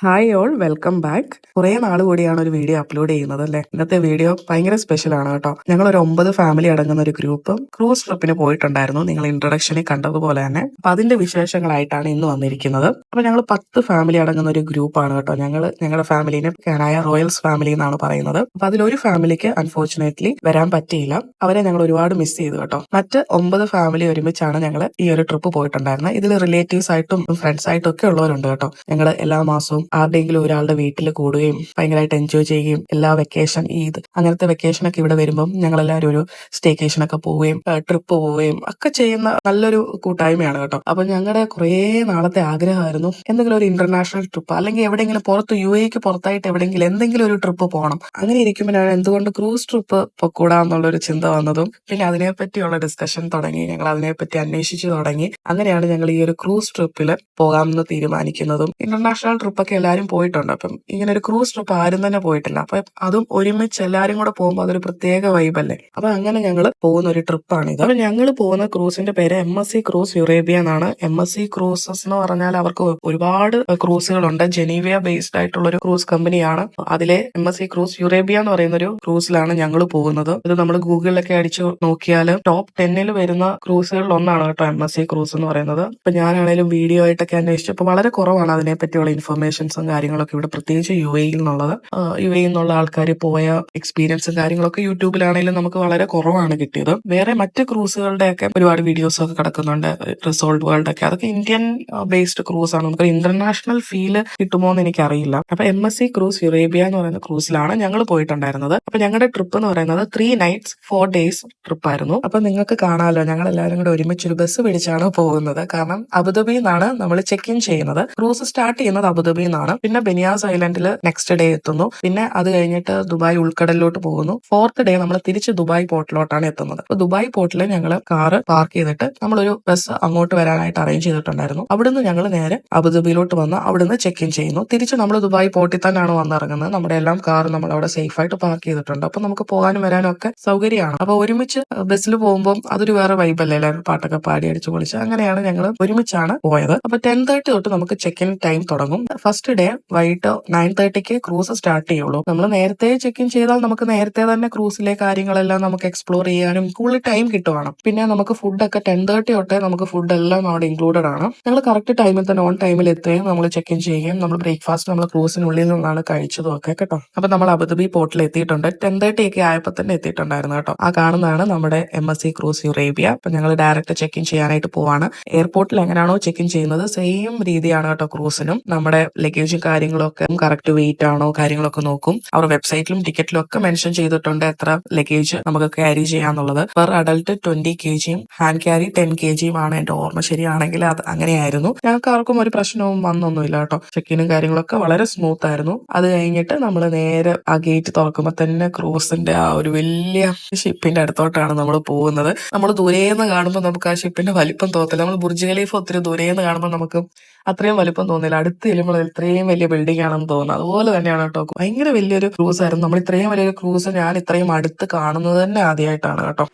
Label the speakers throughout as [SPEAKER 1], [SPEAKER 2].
[SPEAKER 1] Hi all, welcome back. കുറെ നാൾ കൂടിയാണ് ഒരു വീഡിയോ അപ്ലോഡ് ചെയ്യുന്നത് അല്ലേ. ഇന്നത്തെ വീഡിയോ ഭയങ്കര സ്പെഷ്യൽ ആണ് കേട്ടോ. ഞങ്ങൾ ഒരു 9 ഫാമിലി അടങ്ങുന്ന ഒരു ഗ്രൂപ്പ് ക്രൂസ് ട്രിപ്പിന് പോയിട്ടുണ്ടായിരുന്നു. നിങ്ങൾ ഇൻട്രൊഡക്ഷനിൽ കണ്ടതുപോലെ തന്നെ. അപ്പൊ അതിന്റെ വിശേഷങ്ങളായിട്ടാണ് ഇന്ന് വന്നിരിക്കുന്നത്. അപ്പൊ ഞങ്ങൾ 10 ഫാമിലി അടങ്ങുന്ന ഒരു ഗ്രൂപ്പാണ് കേട്ടോ. ഞങ്ങളുടെ ഫാമിലിനെ കാനായ റോയൽസ് ഫാമിലി എന്നാണ് പറയുന്നത്. അപ്പൊ അതിലൊരു ഫാമിലിക്ക് അൺഫോർച്ചുനേറ്റ്ലി വരാൻ പറ്റിയില്ല. അവരെ ഞങ്ങൾ ഒരുപാട് മിസ് ചെയ്തു കേട്ടോ. മറ്റ് 9 ഫാമിലി ഒരുമിച്ചാണ് ഞങ്ങൾ ഈ ഒരു ട്രിപ്പ് പോയിട്ടുണ്ടായിരുന്നത്. ഇതിൽ റിലേറ്റീവ്സ് ആയിട്ടും ഫ്രണ്ട്സ് ആയിട്ടും ഒക്കെ ഉള്ളവരുണ്ട് കേട്ടോ. ഞങ്ങൾ എല്ലാ മാസവും ആരുടെയെങ്കിലും ഒരാളുടെ വീട്ടിൽ കൂടുകയും ഭയങ്കരമായിട്ട് എൻജോയ് ചെയ്യുകയും എല്ലാ വെക്കേഷൻ ഈദ് അങ്ങനത്തെ വെക്കേഷനൊക്കെ ഇവിടെ വരുമ്പം ഞങ്ങൾ എല്ലാവരും ഒരു സ്റ്റേക്കേഷൻ ഒക്കെ പോവുകയും ട്രിപ്പ് പോവുകയും ഒക്കെ ചെയ്യുന്ന നല്ലൊരു കൂട്ടായ്മയാണ് കേട്ടോ. അപ്പൊ ഞങ്ങളുടെ കുറേ നാളത്തെ ആഗ്രഹമായിരുന്നു എന്തെങ്കിലും ഒരു ഇന്റർനാഷണൽ ട്രിപ്പ് അല്ലെങ്കിൽ എവിടെയെങ്കിലും പുറത്ത് UAE പുറത്തായിട്ട് എവിടെയെങ്കിലും എന്തെങ്കിലും ഒരു ട്രിപ്പ് പോകണം. അങ്ങനെ ഇരിക്കുമ്പോഴാണ് എന്തുകൊണ്ട് ക്രൂസ് ട്രിപ്പ് പൊക്കൂടാന്നുള്ളൊരു ചിന്ത വന്നതും പിന്നെ അതിനെപ്പറ്റിയുള്ള ഡിസ്കഷൻ തുടങ്ങി. ഞങ്ങൾ അതിനെപ്പറ്റി അന്വേഷിച്ചു തുടങ്ങി. അങ്ങനെയാണ് ഞങ്ങൾ ഈ ഒരു ക്രൂസ് ട്രിപ്പിൽ പോകാമെന്ന് തീരുമാനിക്കുന്നതും. ഇന്റർനാഷണൽ ട്രിപ്പൊക്കെ എല്ലാവരും പോയിട്ടുണ്ട്. അപ്പം ഇങ്ങനെ ഒരു ക്രൂസ് ട്രിപ്പ് ആരും തന്നെ പോയിട്ടില്ല. അപ്പൊ അതും ഒരുമിച്ച് എല്ലാരും കൂടെ പോകുമ്പോൾ അതൊരു പ്രത്യേക വൈബല്ലേ. അപ്പൊ അങ്ങനെ ഞങ്ങൾ പോകുന്ന ഒരു ട്രിപ്പാണിത്. അപ്പൊ ഞങ്ങൾ പോകുന്ന ക്രൂസിന്റെ പേര് MSC ക്രൂസ് യുറേബിയ എന്നാണ്. MSC ക്രൂസസ് എന്ന് പറഞ്ഞാൽ അവർക്ക് ഒരുപാട് ക്രൂസുകളുണ്ട്. ജനീവിയ ബേസ്ഡ് ആയിട്ടുള്ള ഒരു ക്രൂസ് കമ്പനിയാണ്. അതിലെ MSC ക്രൂസ് യുറേബിയ എന്ന് പറയുന്ന ഒരു ക്രൂസിലാണ് ഞങ്ങൾ പോകുന്നത്. ഇത് നമ്മൾ ഗൂഗിളിലൊക്കെ അടിച്ചു നോക്കിയാൽ ടോപ്പ് 10 വരുന്ന ക്രൂസുകളിൽ ഒന്നാണ് കേട്ടോ MSC ക്രൂസ് എന്ന് പറയുന്നത്. അപ്പൊ ഞാനാണേലും വീഡിയോ ആയിട്ടൊക്കെ അന്വേഷിച്ചപ്പോൾ വളരെ കുറവാണ് അതിനെ പറ്റിയുള്ള ഇൻഫർമേഷൻസും കാര്യങ്ങളൊക്കെ ഇവിടെ, പ്രത്യേകിച്ച് UAE എന്നുള്ളത്. UAE എന്നുള്ള ആൾക്കാർ പോയ എക്സ്പീരിയൻസും കാര്യങ്ങളൊക്കെ യൂട്യൂബിലാണെങ്കിലും നമുക്ക് വളരെ കുറവാണ് കിട്ടിയത്. വേറെ മറ്റ് ക്രൂസുകളുടെ ഒക്കെ ഒരുപാട് വീഡിയോസ് ഒക്കെ കിടക്കുന്നുണ്ട്. റിസോൾട്ട് വേൾഡ് ഒക്കെ, അതൊക്കെ ഇന്ത്യൻ ബേസ്ഡ് ക്രൂസ് ആണ്. നമുക്ക് ഇന്റർനാഷണൽ ഫീല് കിട്ടുമോ എന്ന് എനിക്കറിയില്ല. അപ്പൊ MSC ക്രൂസ് യുറേബിയ എന്ന് പറയുന്ന ക്രൂസിലാണ് ഞങ്ങൾ പോയിട്ടുണ്ടായിരുന്നത്. അപ്പൊ ഞങ്ങളുടെ ട്രിപ്പ് എന്ന് പറയുന്നത് 3 nights 4 days ട്രിപ്പായിരുന്നു. അപ്പൊ നിങ്ങൾക്ക് കാണാമല്ലോ, ഞങ്ങൾ എല്ലാവരും കൂടെ ഒരുമിച്ചൊരു ബസ് പിടിച്ചാണ് പോകുന്നത്. കാരണം അബുദാബിയിൽ നിന്നാണ് നമ്മൾ ചെക്ക് ഇൻ ചെയ്യുന്നത്. ക്രൂസ് സ്റ്റാർട്ട് ചെയ്യുന്നത് അബുദാബിയിൽ നിന്നാണ്. പിന്നെ ബെനിയാസ് ഐലൻഡിൽ നെക്സ്റ്റ് ഡേ എത്തുന്നു. പിന്നെ അത് കഴിഞ്ഞിട്ട് ദുബായ് ഉൾക്കടലിലോട്ട് പോകുന്നു. 4th ഡേ നമ്മൾ തിരിച്ച് ദുബായ് പോർട്ടിലോട്ടാണ് എത്തുന്നത്. അപ്പൊ ദുബായ് പോർട്ടിൽ ഞങ്ങൾ കാറ് പാർക്ക് ചെയ്തിട്ട് നമ്മളൊരു ബസ് അങ്ങോട്ട് വരാനായിട്ട് അറേഞ്ച് ചെയ്തിട്ടുണ്ടായിരുന്നു. അവിടുന്ന് ഞങ്ങൾ നേരെ അബുദാബിയിലോട്ട് വന്ന് അവിടുന്ന് ചെക്ക് ഇൻ ചെയ്യുന്നു. തിരിച്ച് നമ്മൾ ദുബായ് പോർട്ടിൽ തന്നെയാണ് വന്നിറങ്ങുന്നത്. നമ്മുടെ എല്ലാം കാർ നമ്മൾ അവിടെ സേഫ് ആയിട്ട് പാർക്ക് ചെയ്തിട്ടുണ്ട്. അപ്പൊ നമുക്ക് പോകാനും വരാനും ഒക്കെ സൗകര്യമാണ്. അപ്പൊ ഒരുമിച്ച് ബസ്സിൽ പോകുമ്പോൾ അതൊരു വേറെ വൈബല്ലേ. എല്ലാവരും പാട്ടൊക്കെ പാടി അടിച്ചു പൊളിച്ച് അങ്ങനെയാണ് ഞങ്ങൾ ഒരുമിച്ചാണ് പോയത്. അപ്പൊ 10:30 തൊട്ട് നമുക്ക് ചെക്ക് ഇൻ ടൈം തുടങ്ങും. ഫസ്റ്റ് ഡേ വൈകിട്ട് 9:30 ക്രൂസ് സ്റ്റാർട്ട് ചെയ്യുള്ളൂ. നമ്മൾ നേരത്തെ ചെക്ക് ഇൻ ചെയ്താൽ നമുക്ക് നേരത്തെ തന്നെ ക്രൂസിലെ കാര്യങ്ങളെല്ലാം നമുക്ക് എക്സ്പ്ലോർ ചെയ്യാനും കൂടുതൽ ടൈം കിട്ടുവാണ്. പിന്നെ നമുക്ക് ഫുഡൊക്കെ 10:30 തൊട്ടേ നമുക്ക് ഫുഡ് എല്ലാം അവിടെ ഇൻക്ലൂഡഡ് ആണ്. ഞങ്ങൾ കറക്റ്റ് ടൈമിൽ തന്നെ ഓൺ ടൈമിൽ എത്തുകയും നമ്മൾ ചെക്ക് ഇൻ ചെയ്യുകയും നമ്മൾ ബ്രേക്ക്ഫാസ്റ്റ് നമ്മൾ ക്രൂസിനുള്ളിൽ നിന്നാണ് കഴിച്ചതും ഒക്കെ കേട്ടോ. അപ്പൊ നമ്മൾ അബുദാബി പോർട്ടിൽ എത്തിയിട്ടുണ്ട്. 10:30 ഒക്കെ ആയപ്പോൾ തന്നെ എത്തിയിട്ടുണ്ടായിരുന്നു കേട്ടോ. ആ കാണുന്നതാണ് നമ്മുടെ MSC ക്രൂസ് യുറേബിയ. അപ്പൊ ഞങ്ങൾ ഡയറക്റ്റ് ചെക്ക് ഇൻ ചെയ്യാനായിട്ട് പോവാണ്. എയർപോർട്ടിൽ എങ്ങനെയാണോ ചെക്ക് ഇൻ ചെയ്യുന്നത് സെയിം രീതിയാണ് കേട്ടോ ക്രൂസിനും. നമ്മുടെ ലഗേജും കാര്യങ്ങളൊക്കെ കറക്റ്റ് വെയിറ്റ് ആണോ കാര്യങ്ങളൊക്കെ നോക്കും. അവർ വെബ്സൈറ്റിലും ടിക്കറ്റിലും ഒക്കെ മെൻഷൻ ചെയ്തിട്ടുണ്ട് എത്ര ലഗേജ് നമുക്ക് ക്യാരി ചെയ്യാന്നുള്ളത്. Per adult 20 kg, hand carry 10 kg ആണ്. എന്റെ ഓർമ്മ ശരിയാണെങ്കിൽ അത് അങ്ങനെയായിരുന്നു. ഞങ്ങൾക്ക് ആർക്കും ഒരു പ്രശ്നവും വന്നൊന്നുമില്ല കേട്ടോ. ചെക്കിനും കാര്യങ്ങളൊക്കെ വളരെ സ്മൂത്ത് ആയിരുന്നു. അത് കഴിഞ്ഞിട്ട് നമ്മൾ നേരെ ആ ഗേറ്റ് തുറക്കുമ്പോൾ തന്നെ ക്രൂസിന്റെ ആ ഒരു വലിയ ഷിപ്പിന്റെ അടുത്തോട്ടാണ് നമ്മൾ പോകുന്നത്. നമ്മൾ ദൂരേന്ന് കാണുമ്പോൾ നമുക്ക് ആ ഷിപ്പിന്റെ വലിപ്പം തോന്നില്ല. നമ്മൾ ബുർജ് ഖലീഫ ഒത്തിരി ദൂരേന്ന് കാണുമ്പോൾ നമുക്ക് അത്രയും വലിപ്പം തോന്നില്ല. അടുത്ത് ചെല്ലുമ്പോൾ ഇത്രയും വലിയ ബിൽഡിംഗ് ആണെന്ന് തോന്നുന്നു. അതുപോലെ തന്നെയാണ് കേട്ടോ. ഭയങ്കര വലിയൊരു ക്രൂസ് ആയിരുന്നു. നമ്മൾ ഇത്രയും വലിയൊരു ക്രൂസ് ഞാൻ ഇത്രയും അടുത്ത് കാണുന്നത് തന്നെ ആദ്യമായിട്ടാണ് കേട്ടോ.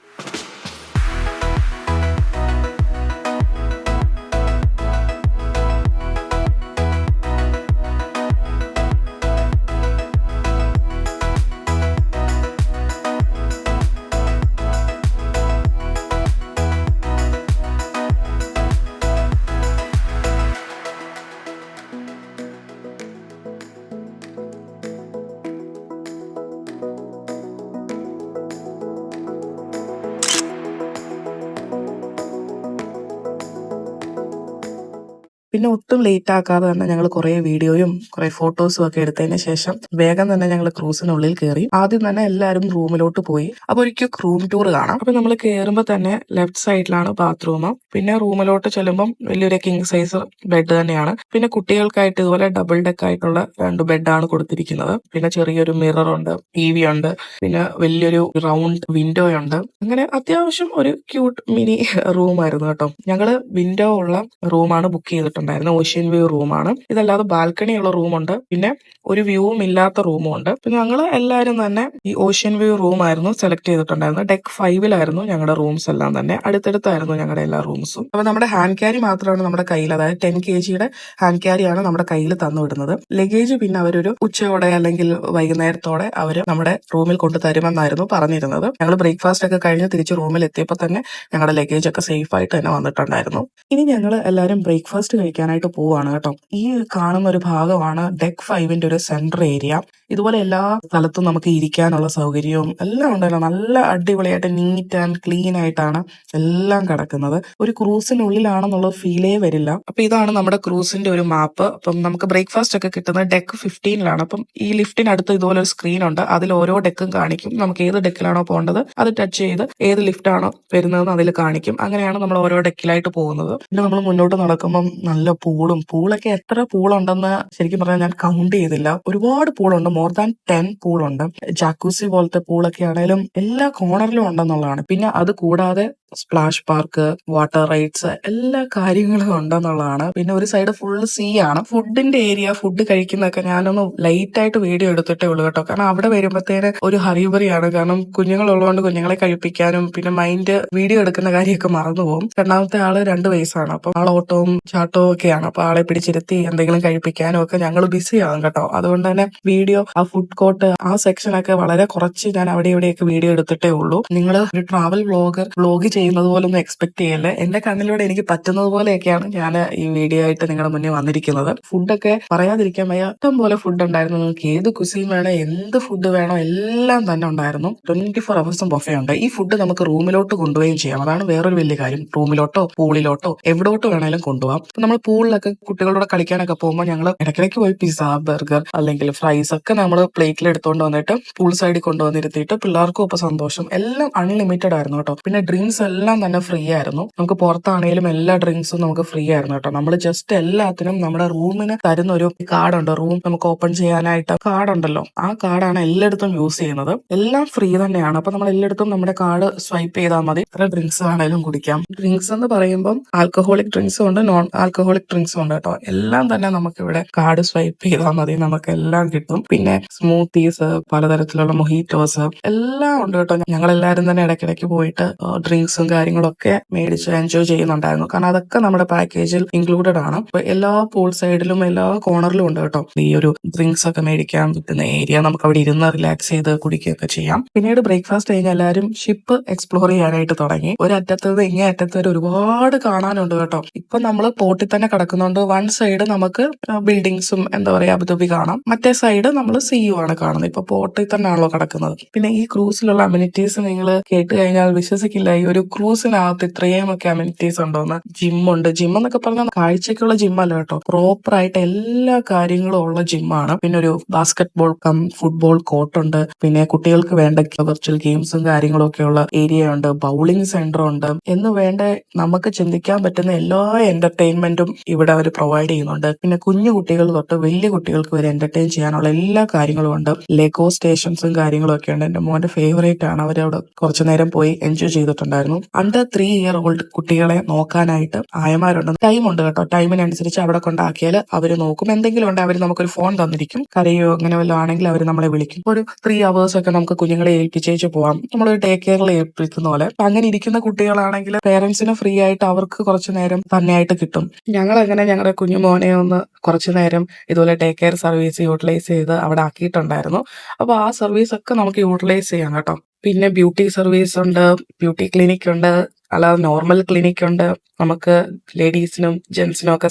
[SPEAKER 1] പിന്നെ ഒട്ടും ലേറ്റ് ആക്കാതെ തന്നെ ഞങ്ങൾ കുറെ വീഡിയോയും കുറെ ഫോട്ടോസും ഒക്കെ എടുത്തതിന് ശേഷം വേഗം തന്നെ ഞങ്ങൾ ക്രൂസിനുള്ളിൽ കയറി. ആദ്യം തന്നെ എല്ലാവരും റൂമിലോട്ട് പോയി. അപ്പൊ ഒരിക്കൽ റൂം ടൂർ കാണാം. അപ്പൊ നമ്മൾ കയറുമ്പോൾ തന്നെ ലെഫ്റ്റ് സൈഡിലാണ് ബാത്റൂം. പിന്നെ റൂമിലോട്ട് ചെല്ലുമ്പോൾ വലിയൊരു കിങ് സൈസ് ബെഡ് തന്നെയാണ്. പിന്നെ കുട്ടികൾക്കായിട്ട് ഇതുപോലെ ഡബിൾ ഡെക്ക് ആയിട്ടുള്ള 2 ബെഡാണ് കൊടുത്തിരിക്കുന്നത്. പിന്നെ ചെറിയൊരു മിറർ ഉണ്ട്, TV ഉണ്ട്, പിന്നെ വലിയൊരു റൗണ്ട് വിൻഡോ ഉണ്ട്. അങ്ങനെ അത്യാവശ്യം ഒരു ക്യൂട്ട് മിനി റൂം ആയിരുന്നു കേട്ടോ. ഞങ്ങള് വിൻഡോ ഉള്ള റൂമാണ് ബുക്ക് ചെയ്തിട്ടുണ്ടായിരുന്നത്. ചെയ്തിട്ടുണ്ടായിരുന്നു. ഓഷ്യൻ വ്യൂ റൂമാണ്. ഇതല്ലാതെ ബാൽക്കണി ഉള്ള റൂമുണ്ട്, പിന്നെ ഒരു വ്യൂവും ഇല്ലാത്ത റൂമും ഉണ്ട്. പിന്നെ ഞങ്ങൾ എല്ലാവരും തന്നെ ഈ ഓഷ്യൻ വ്യൂ റൂം ആയിരുന്നു സെലക്ട് ചെയ്തിട്ടുണ്ടായിരുന്നത്. ഡെക്ക് 5-ലായിരുന്നു ഞങ്ങളുടെ റൂംസ് എല്ലാം തന്നെ, അടുത്തടുത്തായിരുന്നു ഞങ്ങളുടെ എല്ലാ റൂംസും. അപ്പൊ നമ്മുടെ ഹാൻഡ് ക്യാരി മാത്രമാണ് നമ്മുടെ കയ്യിൽ, അതായത് 10 kg ഹാൻഡ് ക്യാരിയാണ് നമ്മുടെ കയ്യിൽ തന്നു വിടുന്നത്. ലഗേജ് പിന്നെ അവരൊരു ഉച്ചയോടെ അല്ലെങ്കിൽ വൈകുന്നേരത്തോടെ അവർ നമ്മുടെ റൂമിൽ കൊണ്ടു തരുമെന്നായിരുന്നു പറഞ്ഞിരുന്നത്. ഞങ്ങൾ ബ്രേക്ക്ഫാസ്റ്റ് ഒക്കെ കഴിഞ്ഞ് തിരിച്ച് റൂമിൽ എത്തിയപ്പോൾ തന്നെ ഞങ്ങളുടെ ലഗേജ് ഒക്കെ സേഫ് ആയിട്ട് തന്നെ വന്നിട്ടുണ്ടായിരുന്നു. ഇനി ഞങ്ങൾ എല്ലാവരും ബ്രേക്ക്ഫാസ്റ്റ് കഴിക്കാനായിട്ട് പോവാണ് കേട്ടോ. ഈ കാണുന്ന ഒരു ഭാഗമാണ് ഡെക്ക് 5-ന്റെ ഒരു സെൻട്രൽ ഏരിയ. ഇതുപോലെ എല്ലാ സ്ഥലത്തും നമുക്ക് ഇരിക്കാനുള്ള സൗകര്യവും എല്ലാം ഉണ്ടല്ലോ. നല്ല അടിപൊളിയായിട്ട് നീറ്റ് ആൻഡ് ക്ലീൻ ആയിട്ടാണ് എല്ലാം കിടക്കുന്നത്. ഒരു ക്രൂസിനുള്ളിലാണെന്നുള്ള ഫീലേ വരില്ല. അപ്പൊ ഇതാണ് നമ്മുടെ ക്രൂസിന്റെ ഒരു മാപ്പ്. അപ്പം നമുക്ക് ബ്രേക്ക്ഫാസ്റ്റ് ഒക്കെ കിട്ടുന്നത് ഡെക്ക് 15-ലാണ്. അപ്പം ഈ ലിഫ്റ്റിനടുത്ത് ഇതുപോലെ ഒരു സ്ക്രീൻ ഉണ്ട്, അതിൽ ഓരോ ഡെക്കും കാണിക്കും. നമുക്ക് ഏത് ഡെക്കിലാണോ പോകേണ്ടത് അത് ടച്ച് ചെയ്ത് ഏത് ലിഫ്റ്റ് ആണോ വരുന്നതെന്ന് അതിൽ കാണിക്കും. അങ്ങനെയാണ് നമ്മൾ ഓരോ ഡെക്കിലായിട്ട് പോകുന്നത്. പിന്നെ നമ്മൾ മുന്നോട്ട് നടക്കുമ്പം നല്ല പൂളൊക്കെ എത്ര പൂളുണ്ടെന്ന് ശരിക്കും പറഞ്ഞാൽ ഞാൻ കൗണ്ട് ചെയ്തില്ല. ഒരുപാട് പൂളുണ്ട്, മോർ ദാൻ 10 പൂളുണ്ട്. ജാക്കൂസി പോലത്തെ പൂളൊക്കെ ആണെങ്കിലും എല്ലാ കോർണറിലും ഉണ്ടെന്നുള്ളതാണ്. പിന്നെ അത് കൂടാതെ സ്പ്ലാഷ് പാർക്ക്, വാട്ടർ റൈഡ്സ്, എല്ലാ കാര്യങ്ങളും ഉണ്ടെന്നുള്ളതാണ്. പിന്നെ ഒരു സൈഡ് ഫുൾ സീ ആണ്. ഫുഡിന്റെ ഏരിയ, ഫുഡ് കഴിക്കുന്നതൊക്കെ ഞാനൊന്ന് ലൈറ്റ് ആയിട്ട് വീഡിയോ എടുത്തിട്ടേ ഉള്ളൂ കേട്ടോ. കാരണം അവിടെ വരുമ്പോഴത്തേന് ഒരു ഹറിബറിയാണ്. കാരണം കുഞ്ഞുങ്ങളുള്ളതുകൊണ്ട് കുഞ്ഞുങ്ങളെ കഴിപ്പിക്കാനും പിന്നെ മൈൻഡ് വീഡിയോ എടുക്കുന്ന കാര്യമൊക്കെ മറന്നുപോകും. രണ്ടാമത്തെ ആള് 2 വയസ്സാണ്. അപ്പൊ ആൾ ഓട്ടവും ചാട്ടവും ഒക്കെയാണ്. അപ്പൊ ആളെ പിടിച്ചിരുത്തി എന്തെങ്കിലും കഴിപ്പിക്കാനും ഒക്കെ ഞങ്ങൾ ബിസി ആകും കേട്ടോ. അതുകൊണ്ട് തന്നെ വീഡിയോ, ആ ഫുഡ് കോർട്ട്, ആ സെക്ഷനൊക്കെ വളരെ കുറച്ച് ഞാൻ അവിടെ ഇവിടെയൊക്കെ വീഡിയോ എടുത്തിട്ടേ ഉള്ളൂ. നിങ്ങൾ ഒരു ട്രാവൽ വ്ലോഗ് ചെയ്യുന്നത് പോലെ ഒന്നും എക്സ്പെക്ട് ചെയ്യല്ലേ. എന്റെ കണ്ണിലൂടെ എനിക്ക് പറ്റുന്നത് പോലെയൊക്കെയാണ് ഞാൻ ഈ വീഡിയോ ആയിട്ട് നിങ്ങളുടെ മുന്നിൽ വന്നിരിക്കുന്നത്. ഫുഡൊക്കെ പറയാതിരിക്കാൻ വയ്യ, ഇഷ്ടം പോലെ ഫുഡ് ഉണ്ടായിരുന്നു. നിങ്ങൾക്ക് ഏത് കുസീൻ വേണോ, എന്ത് ഫുഡ് വേണോ എല്ലാം തന്നെ ഉണ്ടായിരുന്നു. 24 hours ബൊഫേ ഉണ്ട്. ഈ ഫുഡ് നമുക്ക് റൂമിലോട്ട് കൊണ്ടുപോവുകയും ചെയ്യാം. അതാണ് വേറൊരു വലിയ കാര്യം. റൂമിലോട്ടോ പൂളിലോട്ടോ എവിടോട്ട് വേണേലും കൊണ്ടുപോകാം. നമ്മൾ പൂളിലൊക്കെ കുട്ടികളോട് കളിക്കാനൊക്കെ പോകുമ്പോൾ ഞങ്ങൾ ഇടയ്ക്കിടയ്ക്ക് പോയി പിസ്സ, ബർഗർ അല്ലെങ്കിൽ ഫ്രൈസ് ഒക്കെ നമ്മൾ പ്ലേറ്റിൽ എടുത്തുകൊണ്ട് വന്നിട്ട് പൂൾ സൈഡിൽ കൊണ്ടുവന്നിരുത്തിയിട്ട് പിള്ളേർക്കും ഇപ്പൊ സന്തോഷം. എല്ലാം അൺലിമിറ്റഡ് ആയിരുന്നു കേട്ടോ. പിന്നെ ഡ്രിങ്ക്സ് എല്ലാം തന്നെ ഫ്രീ ആയിരുന്നു. നമുക്ക് പുറത്താണെങ്കിലും എല്ലാ ഡ്രിങ്ക്സും നമുക്ക് ഫ്രീ ആയിരുന്നു കേട്ടോ. നമ്മൾ ജസ്റ്റ് എല്ലാത്തിനും നമ്മുടെ റൂമിന് തരുന്ന ഒരു കാർഡുണ്ട്, റൂം നമുക്ക് ഓപ്പൺ ചെയ്യാനായിട്ട് കാർഡുണ്ടല്ലോ, ആ കാർഡാണ് എല്ലായിടത്തും യൂസ് ചെയ്യുന്നത്. എല്ലാം ഫ്രീ തന്നെയാണ്. അപ്പൊ നമ്മൾ എല്ലായിടത്തും നമ്മുടെ കാർഡ് സ്വൈപ്പ് ചെയ്താൽ മതി, എത്ര ഡ്രിങ്ക്സ് വേണേലും കുടിക്കാം. ഡ്രിങ്ക്സ് എന്ന് പറയുമ്പോൾ ആൽക്കഹോളിക് ഡ്രിങ്ക്സും ഉണ്ട്, നോൺ ആൽക്കഹോളിക് ഡ്രിങ്ക്സും ഉണ്ട് കേട്ടോ. എല്ലാം തന്നെ നമുക്ക് ഇവിടെ കാർഡ് സ്വൈപ്പ് ചെയ്താൽ മതി, നമുക്ക് എല്ലാം കിട്ടും. പിന്നെ സ്മൂത്തീസ്, പലതരത്തിലുള്ള മൊഹീറ്റോസ് എല്ലാം ഉണ്ട് കേട്ടോ. ഞങ്ങൾ എല്ലാവരും തന്നെ ഇടയ്ക്കിടയ്ക്ക് പോയിട്ട് ഡ്രിങ്ക്സും കാര്യങ്ങളൊക്കെ മേടിച്ച് എൻജോയ് ചെയ്യുന്നുണ്ടായിരുന്നു. കാരണം അതൊക്കെ നമ്മുടെ പാക്കേജിൽ ഇൻക്ലൂഡഡ് ആണ്. അപ്പൊ എല്ലാ പൂൾ സൈഡിലും എല്ലാ കോർണറിലും ഉണ്ട് കേട്ടോ ഈ ഒരു ഡ്രിങ്ക്സ് ഒക്കെ മേടിക്കാൻ പറ്റുന്ന ഏരിയ. നമുക്ക് അവിടെ ഇരുന്ന് റിലാക്സ് ചെയ്ത് കുടിക്കുകയൊക്കെ ചെയ്യാം. പിന്നീട് ബ്രേക്ക്ഫാസ്റ്റ് കഴിഞ്ഞ് എല്ലാവരും ഷിപ്പ് എക്സ്പ്ലോർ ചെയ്യാനായിട്ട് തുടങ്ങി. ഒരറ്റത്ത് നിന്ന് ഇങ്ങേ അറ്റത്ത് വരെ ഒരുപാട് കാണാനുണ്ട് കേട്ടോ. ഇപ്പൊ നമ്മൾ പോർട്ടിൽ തന്നെ കിടക്കുന്നതുകൊണ്ട് വൺ സൈഡ് നമുക്ക് ബിൽഡിങ്സും എന്താ പറയാ അബുദാബി കാണാം, മറ്റേ സൈഡ് നമ്മൾ സീയു ആണ് കാണുന്നത്. ഇപ്പൊ പോർട്ടിൽ തന്നെയാണല്ലോ കിടക്കുന്നത്. പിന്നെ ഈ ക്രൂസിലുള്ള അമ്യൂണിറ്റീസ് നിങ്ങൾ കേട്ട് കഴിഞ്ഞാൽ വിശ്വസിക്കില്ല, ഈ ഒരു ക്രൂസിനകത്ത് ഇത്രയും ഒക്കെ അമ്യൂണിറ്റീസ് ഉണ്ടോന്ന്. ജിമ്മുണ്ട്. ജിം എന്നൊക്കെ പറഞ്ഞാൽ കാഴ്ചക്കുള്ള ജിമ്മല്ല കേട്ടോ, പ്രോപ്പർ ആയിട്ട് എല്ലാ കാര്യങ്ങളും ഉള്ള ജിമ്മാണ്. പിന്നെ ഒരു ബാസ്കറ്റ് കം ഫുട്ബോൾ കോർട്ടുണ്ട്. പിന്നെ കുട്ടികൾക്ക് വേണ്ട വെർച്വൽ ഗെയിംസും കാര്യങ്ങളും ഒക്കെ ഉള്ള ഏരിയ ഉണ്ട്. ബൗളിംഗ് സെന്റർ ഉണ്ട്. എന്ന് വേണ്ട നമുക്ക് ചിന്തിക്കാൻ പറ്റുന്ന എല്ലാ എന്റർടൈൻമെന്റും ഇവിടെ അവർ പ്രൊവൈഡ് ചെയ്യുന്നുണ്ട്. പിന്നെ കുഞ്ഞു കുട്ടികൾ തൊട്ട് വലിയ കുട്ടികൾക്ക് വരെ എന്റർടൈൻ ചെയ്യാനുള്ള എല്ലാ കാര്യങ്ങളും ഉണ്ട്. ലെഗോ സ്റ്റേഷൻസും കാര്യങ്ങളും ഒക്കെ ഉണ്ട്. എന്റെ മോന്റെ ഫേവറേറ്റ് ആണ്. അവരവിടെ കുറച്ചു നേരം പോയി എൻജോയ് ചെയ്തിട്ടുണ്ടായിരുന്നു. അണ്ടർ 3 year old കുട്ടികളെ നോക്കാനായിട്ട് ആയമാരുണ്ട്. ടൈം ഉണ്ട് കേട്ടോ. ടൈമിനനുസരിച്ച് അവിടെ കൊണ്ടാക്കിയാൽ അവർ നോക്കും. എന്തെങ്കിലും ഉണ്ട്, അവർ നമുക്കൊരു ഫോൺ തന്നിരിക്കും. കരയോ അങ്ങനെ വല്ലതും ആണെങ്കിൽ അവർ നമ്മളെ വിളിക്കും. ഒരു 3 hours ഒക്കെ നമുക്ക് കുഞ്ഞുങ്ങളെ ഏൽപ്പിച്ചേച്ച് പോവാം, നമ്മളൊരു ടേക്ക് കെയറിൽ ഏൽപ്പിക്കുന്ന പോലെ. അങ്ങനെ ഇരിക്കുന്ന കുട്ടികളാണെങ്കിൽ പേരൻസിന് ഫ്രീ ആയിട്ട് അവർക്ക് കുറച്ചു നേരം തന്നെയായിട്ട് കിട്ടും. ഞങ്ങൾ അങ്ങനെ ഞങ്ങളുടെ കുഞ്ഞു മോനെ ഒന്ന് കുറച്ചു നേരം ഇതുപോലെ ടേക്ക് കെയർ സർവീസ് യൂട്ടിലൈസ് ചെയ്ത് അവിടെ ആക്കിയിട്ടുണ്ടായിരുന്നു. അപ്പൊ ആ സർവീസ് ഒക്കെ നമുക്ക് യൂട്ടിലൈസ് ചെയ്യാം കേട്ടോ. പിന്നെ ബ്യൂട്ടി സർവീസ് ഉണ്ട്, ബ്യൂട്ടി ക്ലിനിക് ഉണ്ട്, അല്ലാതെ നോർമൽ ക്ലിനിക് ഉണ്ട്. നമുക്ക് ലേഡീസിനും ജെന്റ്സിനും ഒക്കെ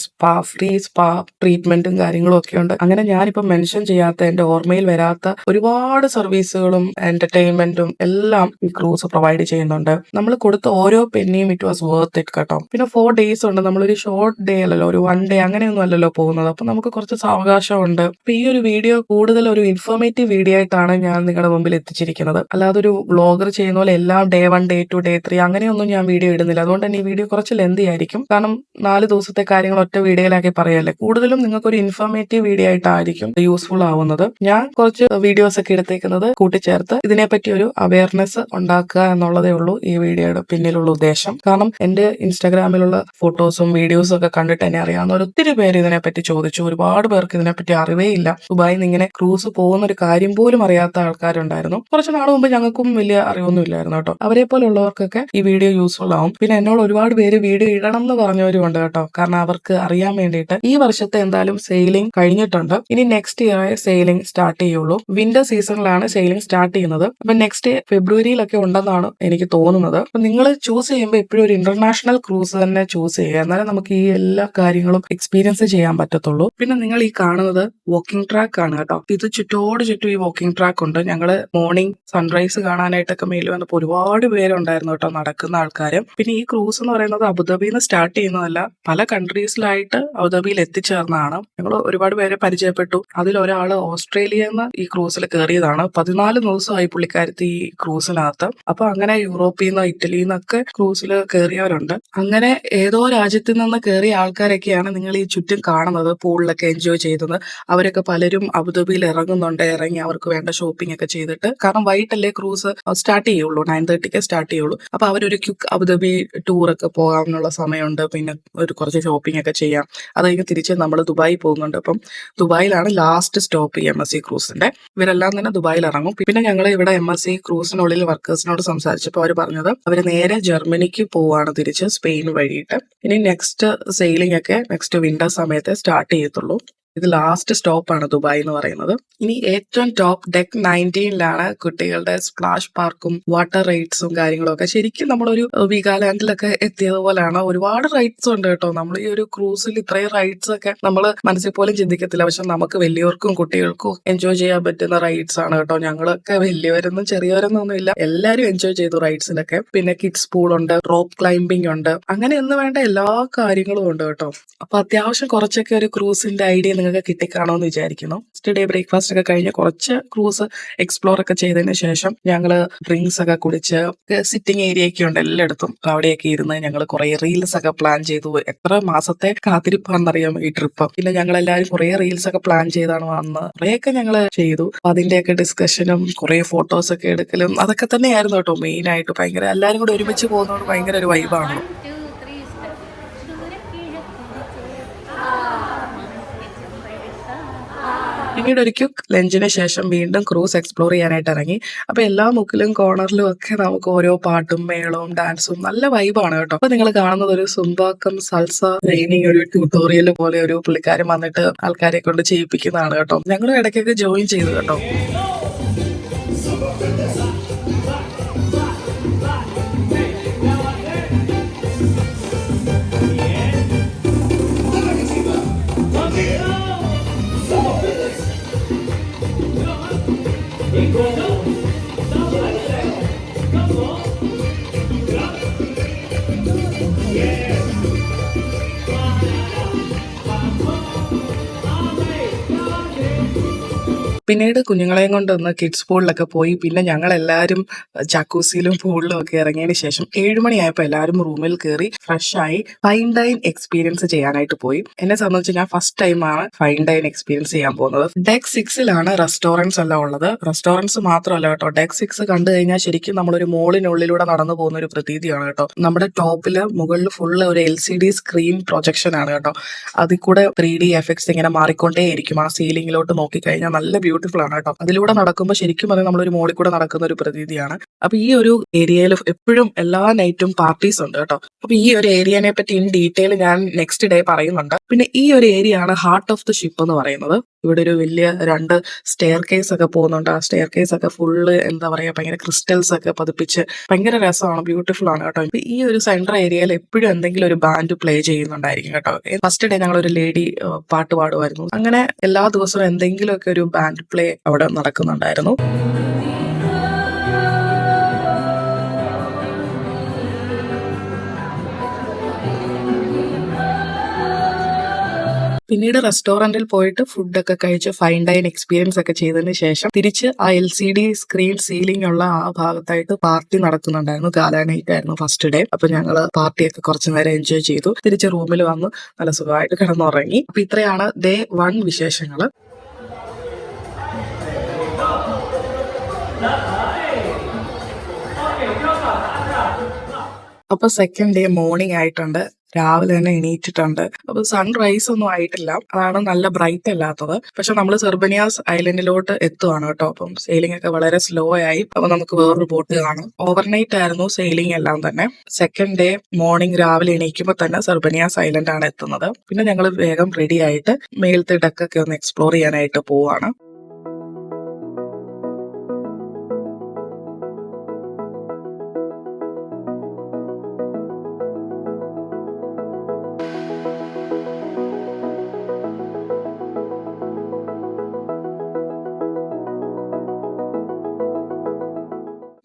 [SPEAKER 1] ഫ്രീ സ്പാ ട്രീറ്റ്മെന്റും കാര്യങ്ങളും ഒക്കെ ഉണ്ട്. അങ്ങനെ ഞാനിപ്പോ മെൻഷൻ ചെയ്യാത്ത, എന്റെ ഓർമ്മയിൽ വരാത്ത ഒരുപാട് സർവീസുകളും എന്റർടൈൻമെന്റും എല്ലാം ഈ ക്രൂസ് പ്രൊവൈഡ് ചെയ്യുന്നുണ്ട്. നമ്മൾ കൊടുത്ത ഓരോ പെന്നിയും ഇറ്റ് വാസ് വർത്ത് ഇറ്റ് കേട്ടോ. പിന്നെ 4 days ഉണ്ട്. നമ്മളൊരു ഷോർട്ട് ഡേ അല്ലല്ലോ, ഒരു 1 day അങ്ങനെയൊന്നും അല്ലല്ലോ പോകുന്നത്. അപ്പൊ നമുക്ക് കുറച്ച് സാവകാശം ഉണ്ട്. അപ്പൊ ഈ ഒരു വീഡിയോ കൂടുതൽ ഒരു ഇൻഫോർമേറ്റീവ് വീഡിയോ ആയിട്ടാണ് ഞാൻ നിങ്ങളുടെ മുമ്പിൽ എത്തിച്ചിരിക്കുന്നത്. അല്ലാതെ ഒരു വ്ളോഗർ ചെയ്യുന്ന പോലെ എല്ലാം day 1 day 2 day 3 അങ്ങനെയൊന്നും ഞാൻ വീഡിയോ ഇടുന്നില്ല. അതുകൊണ്ട് തന്നെ ഈ വീഡിയോ കുറച്ച് ലെന്തി ആയിരിക്കും. കാരണം 4 ദിവസത്തെ കാര്യങ്ങൾ ഒറ്റ വീഡിയോയിലാക്കി പറയല്ലേ. കൂടുതലും നിങ്ങൾക്കൊരു ഇൻഫോർമേറ്റീവ് വീഡിയോ ആയിട്ടായിരിക്കും യൂസ്ഫുൾ ആവുന്നത്. ഞാൻ കുറച്ച് വീഡിയോസ് ഒക്കെ എടുത്തേക്കുന്നത് കൂട്ടിച്ചേർത്ത് ഇതിനെപ്പറ്റി ഒരു അവയർനെസ് ഉണ്ടാക്കുക എന്നുള്ളതേ ഉള്ളൂ ഈ വീഡിയോയുടെ പിന്നിലുള്ള ഉദ്ദേശം. കാരണം എന്റെ ഇൻസ്റ്റാഗ്രാമിലുള്ള ഫോട്ടോസും വീഡിയോസും ഒക്കെ കണ്ടിട്ട് എന്നെ അറിയാവുന്ന ഒത്തിരി പേര് ഇതിനെപ്പറ്റി ചോദിച്ചു. ഒരുപാട് പേർക്ക് ഇതിനെപ്പറ്റി അറിവേ ഇല്ല. ദുബായിൽ നിന്ന് ഇങ്ങനെ ക്രൂസ് പോകുന്ന ഒരു കാര്യം പോലും അറിയാത്ത ആൾക്കാരുണ്ടായിരുന്നു. കുറച്ച് നാൾ മുമ്പ് ഞങ്ങൾക്കും വലിയ അറിവൊന്നും ഇല്ലായിരുന്നു കേട്ടോ. അവരെ പോലുള്ളവർക്കൊക്കെ ഈ വീഡിയോ യൂസ്ഫുൾ ആവും. പിന്നെ എന്നോട് ഒരുപാട് പേര് വീഡിയോ ഇടണം എന്ന് പറഞ്ഞവരുമുണ്ട് കേട്ടോ. കാരണം അവർക്ക് അറിയാൻ വേണ്ടിയിട്ട്. ഈ വർഷത്തെ എന്തായാലും സെയിലിംഗ് കഴിഞ്ഞിട്ടുണ്ട്. ഇനി നെക്സ്റ്റ് ഇയർ സെയിലിംഗ് സ്റ്റാർട്ട് ചെയ്യുള്ളൂ. വിന്റർ സീസണിലാണ് സെയിലിംഗ് സ്റ്റാർട്ട് ചെയ്യുന്നത്. അപ്പൊ നെക്സ്റ്റ് ഫെബ്രുവരിയിലൊക്കെ ഉണ്ടെന്നാണ് എനിക്ക് തോന്നുന്നത്. അപ്പൊ നിങ്ങൾ ചൂസ് ചെയ്യുമ്പോൾ എപ്പോഴും ഒരു ഇന്റർനാഷണൽ ക്രൂസ് തന്നെ ചൂസ് ചെയ്യുക. എന്നാലും നമുക്ക് ഈ എല്ലാ കാര്യങ്ങളും എക്സ്പീരിയൻസ് ചെയ്യാൻ പറ്റത്തുള്ളൂ. പിന്നെ നിങ്ങൾ ഈ കാണുന്നത് വാക്കിംഗ് ട്രാക്ക് ആണ് കേട്ടോ. ഇത് ചുറ്റും ഈ വാക്കിംഗ് ട്രാക്ക് ഉണ്ട്. ഞങ്ങള് മോർണിംഗ് സൺറൈസ് കാണാനായിട്ടൊക്കെ മേലിൽ വന്നപ്പോൾ ഒരുപാട് പേരുണ്ടായിരുന്നു കേട്ടോ, നടക്കുന്ന ആൾക്കാര്. പിന്നെ ഈ ക്രൂസ് എന്ന് പറയുന്നത് അബുദാബിയിൽ നിന്ന് സ്റ്റാർട്ട് ചെയ്യുന്നതല്ല, പല കൺട്രീസിലായിട്ട് അബുദാബിയിൽ എത്തിച്ചേർന്നതാണ്. ഞങ്ങൾ ഒരുപാട് പേരെ പരിചയപ്പെട്ടു. അതിലൊരാള് ഓസ്ട്രേലിയയിൽ നിന്ന് ഈ ക്രൂസിൽ കയറിയതാണ്. 14 ദിവസമായി പുള്ളിക്കാരത്തി ഈ ക്രൂസിനകത്ത്. അപ്പൊ അങ്ങനെ യൂറോപ്പിൽ നിന്ന് ഇറ്റലിയിൽ നിന്നൊക്കെ ക്രൂസിൽ കയറിയവരുണ്ട്. അങ്ങനെ ഏതോ രാജ്യത്ത് നിന്ന് കയറിയ ആൾക്കാരൊക്കെയാണ് നിങ്ങൾ ഈ ചുറ്റും കാണുന്നത്, പൂളിലൊക്കെ എൻജോയ് ചെയ്തത്. അവരൊക്കെ പലരും അബുദാബിയിൽ ഇറങ്ങി അവർക്ക് വേണ്ട ഷോപ്പിംഗ് ഒക്കെ ചെയ്തിട്ട്, കാരണം വൈകിട്ടല്ലേ ക്രൂസ് സ്റ്റാർട്ട് ചെയ്യുള്ളൂ, 9:30 സ്റ്റാർട്ട് ചെയ്യുള്ളൂ. അപ്പൊ അവരൊരു ക്വിക്ക് അബുദാബി ടൂറൊക്കെ പോകാനുള്ള സമയമുണ്ട്. പിന്നെ കുറച്ച് ഷോപ്പിംഗ് ഒക്കെ ചെയ്യാം. അത് കഴിഞ്ഞ് തിരിച്ച് നമ്മൾ ദുബായി പോകുന്നുണ്ട്. അപ്പം ദുബായിലാണ് ലാസ്റ്റ് സ്റ്റോപ്പ് ഈ MSC ക്രൂസിന്റെ. ഇവരെല്ലാം തന്നെ ദുബായിൽ ഇറങ്ങും. പിന്നെ ഞങ്ങൾ ഇവിടെ MSC ക്രൂസിനുള്ളിൽ വർക്കേഴ്സിനോട് സംസാരിച്ചപ്പോൾ അവർ പറഞ്ഞത് അവര് നേരെ ജർമ്മനിക്ക് പോവാണ്, തിരിച്ച് സ്പെയിൻ വഴിയിട്ട്. ഇനി നെക്സ്റ്റ് സെയിലിംഗ് ഒക്കെ നെക്സ്റ്റ് വിന്റർ സമയത്തെ സ്റ്റാർട്ട് ചെയ്യത്തുള്ളൂ. ഇത് ലാസ്റ്റ് സ്റ്റോപ്പാണ് ദുബായ് എന്ന് പറയുന്നത്. ഇനി ഏറ്റവും ടോപ്പ് ഡെക്ക് 19ലാണ് കുട്ടികളുടെ സ്പ്ലാഷ് പാർക്കും വാട്ടർ റൈഡ്സും കാര്യങ്ങളും ഒക്കെ. ശരിക്കും നമ്മളൊരു വീഗാലാൻഡിലൊക്കെ എത്തിയതുപോലെയാണ്. ഒരുപാട് റൈഡ്സ് ഉണ്ട് കേട്ടോ. നമ്മൾ ഈ ഒരു ക്രൂസിൽ ഇത്രയും റൈഡ്സ് ഒക്കെ നമ്മൾ മനസ്സിൽ പോലും ചിന്തിക്കത്തില്ല. പക്ഷെ നമുക്ക് വലിയവർക്കും കുട്ടികൾക്കും എൻജോയ് ചെയ്യാൻ പറ്റുന്ന റൈഡ്സ് ആണ് കേട്ടോ. ഞങ്ങളൊക്കെ വലിയവരൊന്നും ചെറിയവരൊന്നും ഇല്ല, എല്ലാവരും എൻജോയ് ചെയ്തു റൈഡ്സിലൊക്കെ. പിന്നെ കിഡ്സ് പൂൾ ഉണ്ട്, റോപ്പ് ക്ലൈംബിംഗ് ഉണ്ട്, അങ്ങനെ എന്ന് വേണ്ട എല്ലാ കാര്യങ്ങളും ഉണ്ട് കേട്ടോ. അപ്പൊ അത്യാവശ്യം കുറച്ചൊക്കെ ഒരു ക്രൂസിന്റെ ഐഡിയ നിങ്ങൾക്ക് കിട്ടിക്കാണോന്ന് വിചാരിക്കുന്നു. ഫസ്റ്റ് ഡേ ബ്രേക്ക്ഫാസ്റ്റ് ഒക്കെ കഴിഞ്ഞ് കുറച്ച് ക്രൂസ് എക്സ്പ്ലോർ ഒക്കെ ചെയ്തതിന് ശേഷം ഞങ്ങള് ഡ്രിങ്ക്സ് ഒക്കെ കുടിച്ച് സിറ്റിംഗ് ഏരിയ ഒക്കെ ഉണ്ട് എല്ലായിടത്തും. അവിടെയൊക്കെ ഇരുന്ന് ഞങ്ങൾ കുറെ റീൽസ് ഒക്കെ പ്ലാൻ ചെയ്തു. എത്ര മാസത്തെ കാത്തിരിപ്പാണെന്നറിയാം ഈ ട്രിപ്പ്. പിന്നെ ഞങ്ങൾ എല്ലാവരും കുറെ റീൽസ് ഒക്കെ പ്ലാൻ ചെയ്താണ് വന്ന് കുറെയൊക്കെ ഞങ്ങൾ ചെയ്തു. അതിന്റെയൊക്കെ ഡിസ്കഷനും കുറെ ഫോട്ടോസ് ഒക്കെ എടുക്കലും അതൊക്കെ തന്നെയായിരുന്നു കേട്ടോ മെയിൻ ആയിട്ട്. ഭയങ്കര എല്ലാവരും കൂടെ ഒരുമിച്ച് പോകുന്നതുകൊണ്ട് ഭയങ്കര ഒരു വൈബാണല്ലോ. പിന്നീട് ഒരു ക്വിക്ക് ലഞ്ചിന് ശേഷം വീണ്ടും ക്രൂസ് എക്സ്പ്ലോർ ചെയ്യാനായിട്ട് ഇറങ്ങി. അപ്പൊ എല്ലാ മുക്കിലും കോർണറിലും ഒക്കെ നമുക്ക് ഓരോ പാട്ടും മേളവും ഡാൻസും നല്ല വൈബാണ് കേട്ടോ. അപ്പൊ നിങ്ങൾ കാണുന്നത് ഒരു സുംബാക്കം സൽസ ട്രെയിനിങ് ഒരു ട്യൂട്ടോറിയൽ പോലെ ഒരു പുള്ളിക്കാരൻ വന്നിട്ട് ആൾക്കാരെ കൊണ്ട് ചെയ്യിപ്പിക്കുന്നതാണ് കേട്ടോ. ഞങ്ങളും ഇടയ്ക്കൊക്കെ ജോയിൻ ചെയ്തു കേട്ടോ. പിന്നീട് കുഞ്ഞുങ്ങളെയും കൊണ്ടൊന്ന് കിഡ്സ് പൂളിലൊക്കെ പോയി. പിന്നെ ഞങ്ങൾ എല്ലാവരും ജാക്കൂസിയിലും പൂളിലും ഒക്കെ ഇറങ്ങിയതിന് ശേഷം 7 മണിയായപ്പോൾ എല്ലാവരും റൂമിൽ കയറി ഫ്രഷ് ആയി ഫൈൻ ഡൈൻ എക്സ്പീരിയൻസ് ചെയ്യാനായിട്ട് പോയി. എന്നെ സംബന്ധിച്ച് ഞാൻ ഫസ്റ്റ് ടൈമാണ് ഫൈൻ ഡൈൻ എക്സ്പീരിയൻസ് ചെയ്യാൻ പോകുന്നത്. ഡെക്ക് 6ലാണ് റെസ്റ്റോറൻറ്റ്സ് എല്ലാം ഉള്ളത്. റെസ്റ്റോറൻറ്റ്സ് മാത്രമല്ല കേട്ടോ, ഡെക്ക് 6 കണ്ടു കഴിഞ്ഞാൽ ശരിക്കും നമ്മളൊരു മോളിനുള്ളിലൂടെ നടന്നു പോകുന്ന ഒരു പ്രതീതിയാണ് കേട്ടോ. നമ്മുടെ ടോപ്പില് മുകളിൽ ഫുള്ള് ഒരു LCD സ്ക്രീൻ പ്രൊജക്ഷൻ ആണ് കേട്ടോ. അതിൽ കൂടെ 3D എഫക്ട്സ് ഇങ്ങനെ മാറിക്കൊണ്ടേയിരിക്കും. ആ സീലിംഗിലോട്ട് നോക്കിക്കഴിഞ്ഞാൽ നല്ല ബ്യൂട്ടിഫുൾ ആണ് കേട്ടോ. അതിലൂടെ നടക്കുമ്പോൾ ശരിക്കും അത് നമ്മളൊരു മോളിൽ കൂടെ നടക്കുന്ന ഒരു പ്രതീതിയാണ്. അപ്പൊ ഈ ഒരു ഏരിയയിൽ എപ്പോഴും എല്ലാ നൈറ്റും പാർട്ടീസ് ഉണ്ട് കേട്ടോ. അപ്പൊ ഈ ഒരു ഏരിയനെ പറ്റി ഇൻ ഡീറ്റെയിൽ ഞാൻ നെക്സ്റ്റ് ഡേ പറയുന്നുണ്ട്. പിന്നെ ഈ ഒരു ഏരിയ ആണ് ഹാർട്ട് ഓഫ് ദ ഷിപ്പ് എന്ന് പറയുന്നത്. ഇവിടെ ഒരു വലിയ 2 സ്റ്റെയർ കേസ് ഒക്കെ പോകുന്നുണ്ട്. ആ സ്റ്റെയർ കേസ് ഒക്കെ ഫുള്ള് എന്താ പറയാ ഭയങ്കര ക്രിസ്റ്റൽസ് ഒക്കെ പതിപ്പിച്ച് ഭയങ്കര രസമാണ്, ബ്യൂട്ടിഫുൾ ആണ് കേട്ടോ. ഈ ഒരു സെൻട്രൽ ഏരിയയിൽ എപ്പോഴും എന്തെങ്കിലും ഒരു ബാൻഡ് പ്ലേ ചെയ്യുന്നുണ്ടായിരിക്കും കേട്ടോ. ഫസ്റ്റ് ഡേ ഞങ്ങൾ ഒരു ലേഡി പാട്ട് പാടുമായിരുന്നു. അങ്ങനെ എല്ലാ ദിവസവും എന്തെങ്കിലുമൊക്കെ ഒരു ബാൻഡ് പ്ലേ അവിടെ നടക്കുന്നുണ്ടായിരുന്നു. പിന്നീട് റെസ്റ്റോറന്റിൽ പോയിട്ട് ഫുഡൊക്കെ കഴിച്ച് ഫൈൻ ഡൈൻ എക്സ്പീരിയൻസ് ഒക്കെ ചെയ്തതിന് ശേഷം തിരിച്ച് ആ LCD സ്ക്രീൻ സീലിംഗ് ഉള്ള ആ ഭാഗത്തായിട്ട് പാർട്ടി നടക്കുന്നുണ്ടായിരുന്നു. ഗാലാ നൈറ്റ് ആയിരുന്നു ഫസ്റ്റ് ഡേ. അപ്പൊ ഞങ്ങള് പാർട്ടിയൊക്കെ കുറച്ചു നേരം എൻജോയ് ചെയ്തു. തിരിച്ച് റൂമിൽ വന്ന് നല്ല സുഖമായിട്ട് കിടന്നുറങ്ങി. അപ്പൊ ഇത്രയാണ് ഡേ 1 വിശേഷങ്ങള്. അപ്പൊ സെക്കൻഡ് ഡേ മോർണിംഗ് ആയിട്ടുണ്ട്. രാവിലെ തന്നെ എണീറ്റിട്ടുണ്ട്. അപ്പൊ സൺറൈസ് ഒന്നും ആയിട്ടില്ല, അതാണ് നല്ല ബ്രൈറ്റ് അല്ലാത്തത്. പക്ഷെ നമ്മൾ സെർബനിയാസ് ഐലൻഡിലോട്ട് എത്തുവാണ് കേട്ടോ. അപ്പം സെയിലിംഗ് ഒക്കെ വളരെ സ്ലോ ആയി. അപ്പൊ നമുക്ക് വേറൊരു ബോട്ട് കാണാം. ഓവർനൈറ്റ് ആയിരുന്നു സെയിലിംഗ് എല്ലാം തന്നെ. സെക്കൻഡ് ഡേ മോർണിംഗ് രാവിലെ എണീക്കുമ്പോൾ തന്നെ സെർബനിയാസ് ഐലൻഡ് ആണ് എത്തുന്നത്. പിന്നെ ഞങ്ങൾ വേഗം റെഡി ആയിട്ട് മേലത്തെ ഡെക്കൊക്കെ ഒന്ന് എക്സ്പ്ലോർ ചെയ്യാനായിട്ട് പോവാണ്.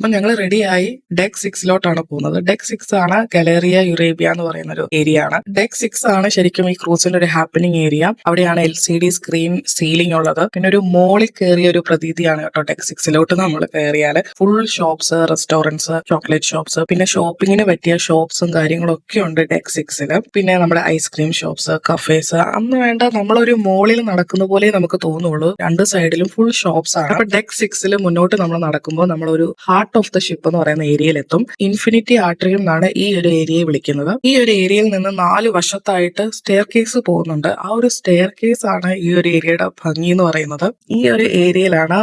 [SPEAKER 1] അപ്പൊ ഞങ്ങൾ റെഡിയായി ഡെക്ക് 6 പോകുന്നത്. ഡെക്ക് 6 ആണ് ഗലേറിയ യുറേബിയ എന്ന് പറയുന്ന ഒരു ഏരിയ ആണ്. ഡെക്ക് 6 ആണ് ശരിക്കും ഈ ക്രൂസിന്റെ ഒരു ഹാപ്പനിങ് ഏരിയ. അവിടെയാണ് LCD സ്ക്രീൻ സീലിംഗ് ഉള്ളത്. പിന്നെ ഒരു മോളിൽ കയറിയ ഒരു പ്രതീതിയാണ് കേട്ടോ ഡെക്ക് 6 നമ്മൾ കയറിയാല്. Full shops, restaurants, chocolate shops, പിന്നെ ഷോപ്പിങ്ങിന് പറ്റിയ ഷോപ്സും കാര്യങ്ങളൊക്കെ ഉണ്ട് ഡെക്ക് 6. പിന്നെ നമ്മുടെ ഐസ്ക്രീം ഷോപ്സ്, കഫേസ്, അന്ന് വേണ്ട നമ്മളൊരു മോളിൽ നടക്കുന്ന പോലെ നമുക്ക് തോന്നുള്ളൂ. രണ്ട് സൈഡിലും ഫുൾ ഷോപ്സ് ആണ്. അപ്പൊ ഡെക്ക് 6 മുന്നോട്ട് നമ്മൾ നടക്കുമ്പോൾ നമ്മളൊരു ഹാർട്ട് ഓഫ് ദ ഷിപ്പ് എന്ന് പറയുന്ന ഏരിയയിലെത്തും. ഇൻഫിനിറ്റി ആട്രിയം എന്നാണ് ഈ ഒരു ഏരിയയെ വിളിക്കുന്നത്. ഈ ഒരു ഏരിയയിൽ നിന്ന് 4 വശത്തായിട്ട് സ്റ്റെയർ കേസ് പോകുന്നുണ്ട്. ആ ഒരു സ്റ്റെയർ കേസ് ആണ് ഈ ഒരു ഏരിയയുടെ ഭംഗി എന്ന് പറയുന്നത്. ഈ ഒരു ഏരിയയിലാണ്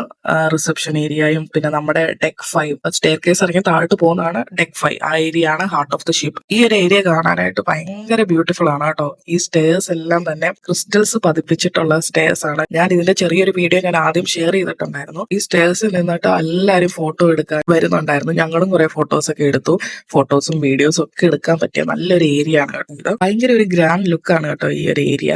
[SPEAKER 1] റിസപ്ഷൻ ഏരിയയും പിന്നെ നമ്മുടെ ഡെക്ക് 5 സ്റ്റെയർ കേസ് ഇറങ്ങി താഴോട്ട് പോകുന്നതാണ് ഡെക്ക് 5. ആ ഏരിയ ആണ് ഹാർട്ട് ഓഫ് ദ ഷിപ്പ്. ഈ ഒരു ഏരിയ കാണാനായിട്ട് ഭയങ്കര ബ്യൂട്ടിഫുൾ ആണ് കേട്ടോ. ഈ സ്റ്റെയർസ് എല്ലാം തന്നെ ക്രിസ്റ്റൽസ് പതിപ്പിച്ചിട്ടുള്ള സ്റ്റെയർസ് ആണ്. ഞാൻ ഇതിന്റെ ചെറിയൊരു വീഡിയോ ഞാൻ ആദ്യം ഷെയർ ചെയ്തിട്ടുണ്ടായിരുന്നു. ഈ സ്റ്റെയർസിൽ നിന്നിട്ട് എല്ലാവരും ഫോട്ടോ എടുക്കാൻ വരുന്നുണ്ടായിരുന്നു. ഞങ്ങളും കുറെ ഫോട്ടോസ് ഒക്കെ എടുത്തു. ഫോട്ടോസും വീഡിയോസും ഒക്കെ എടുക്കാൻ പറ്റിയ നല്ലൊരു ഏരിയ ആണ് കേട്ടോ ഇത്. ഭയങ്കര ഒരു ഗ്രാൻഡ് ലുക്ക് ആണ് കേട്ടോ ഈ ഒരു ഏരിയ.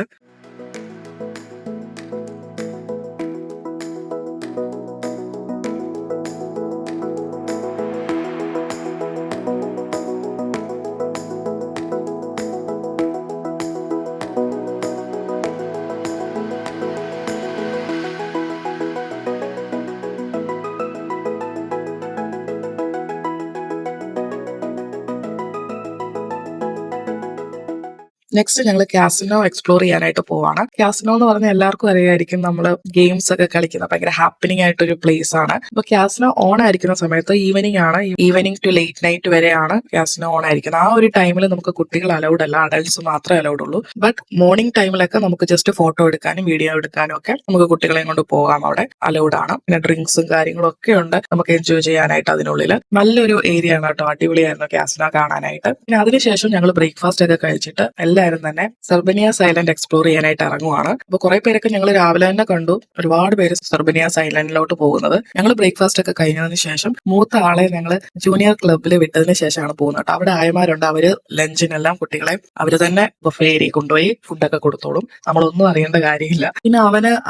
[SPEAKER 1] നെക്സ്റ്റ് ഞങ്ങൾ കാസിനോ എക്സ്പ്ലോർ ചെയ്യാനായിട്ട് പോവാണ്. കാസിനോ എന്ന് പറഞ്ഞാൽ എല്ലാവർക്കും അറിയായിരിക്കും, നമ്മൾ ഗെയിംസ് ഒക്കെ കളിക്കുന്ന ഭയങ്കര ഹാപ്പനിങ് ആയിട്ടൊരു പ്ലേസ് ആണ്. അപ്പൊ കാസിനോ ഓൺ ആയിരിക്കുന്ന സമയത്ത് ഈവനിങ് ആണ്, ഈവനിങ് ടു ലേറ്റ് നൈറ്റ് വരെയാണ് കാസിനോ ഓൺ ആയിരിക്കുന്നത്. ആ ഒരു ടൈമിൽ നമുക്ക് കുട്ടികൾ അലൗഡ് അല്ല, അഡൾട്ട്സ് മാത്രമേ അലൗഡ് ഉള്ളൂ. ബട്ട് മോർണിംഗ് ടൈമിലൊക്കെ നമുക്ക് ജസ്റ്റ് ഫോട്ടോ എടുക്കാനും വീഡിയോ എടുക്കാനും ഒക്കെ നമുക്ക് കുട്ടികളെയും കൊണ്ട് പോകാം. അവിടെ അലൗഡ് ആണ്. പിന്നെ ഡ്രിങ്ക്സും കാര്യങ്ങളും ഒക്കെ ഉണ്ട് നമുക്ക് എൻജോയ് ചെയ്യാനായിട്ട്. അതിനുള്ളിൽ നല്ലൊരു ഏരിയ ആണ് കേട്ടോ. അടിപൊളിയായിരുന്നു കാസിനോ കാണാനായിട്ട്. പിന്നെ അതിനുശേഷം ഞങ്ങൾ ബ്രേക്ക്ഫാസ്റ്റ് ഒക്കെ കഴിച്ചിട്ട് എല്ലാവരും തന്നെ സെർബനിയാസ് ഐലൻഡ് എക്സ്പ്ലോർ ചെയ്യാനായിട്ട് ഇറങ്ങുവാണ്. അപ്പൊ കുറെ പേരൊക്കെ ഞങ്ങൾ രാവിലെ തന്നെ കണ്ടു. ഒരുപാട് പേര് സെർബനിയാസ് ഐലൻഡിലോട്ട് പോകുന്നത്. ഞങ്ങൾ ബ്രേക്ക്ഫാസ്റ്റ് ഒക്കെ കഴിഞ്ഞതിന് ശേഷം മൂത്ത ആളെ ഞങ്ങൾ ജൂനിയർ ക്ലബ്ബിൽ വിട്ടതിന് ശേഷമാണ് പോകുന്നത്. അവിടെ ആയമാരുണ്ട്. അവര് ലഞ്ചിനെല്ലാം കുട്ടികളെ അവര് തന്നെ ബുഫേ ഏരിയ കൊണ്ടുപോയി ഫുഡൊക്കെ കൊടുത്തോളും. നമ്മളൊന്നും അറിയേണ്ട കാര്യമില്ല. പിന്നെ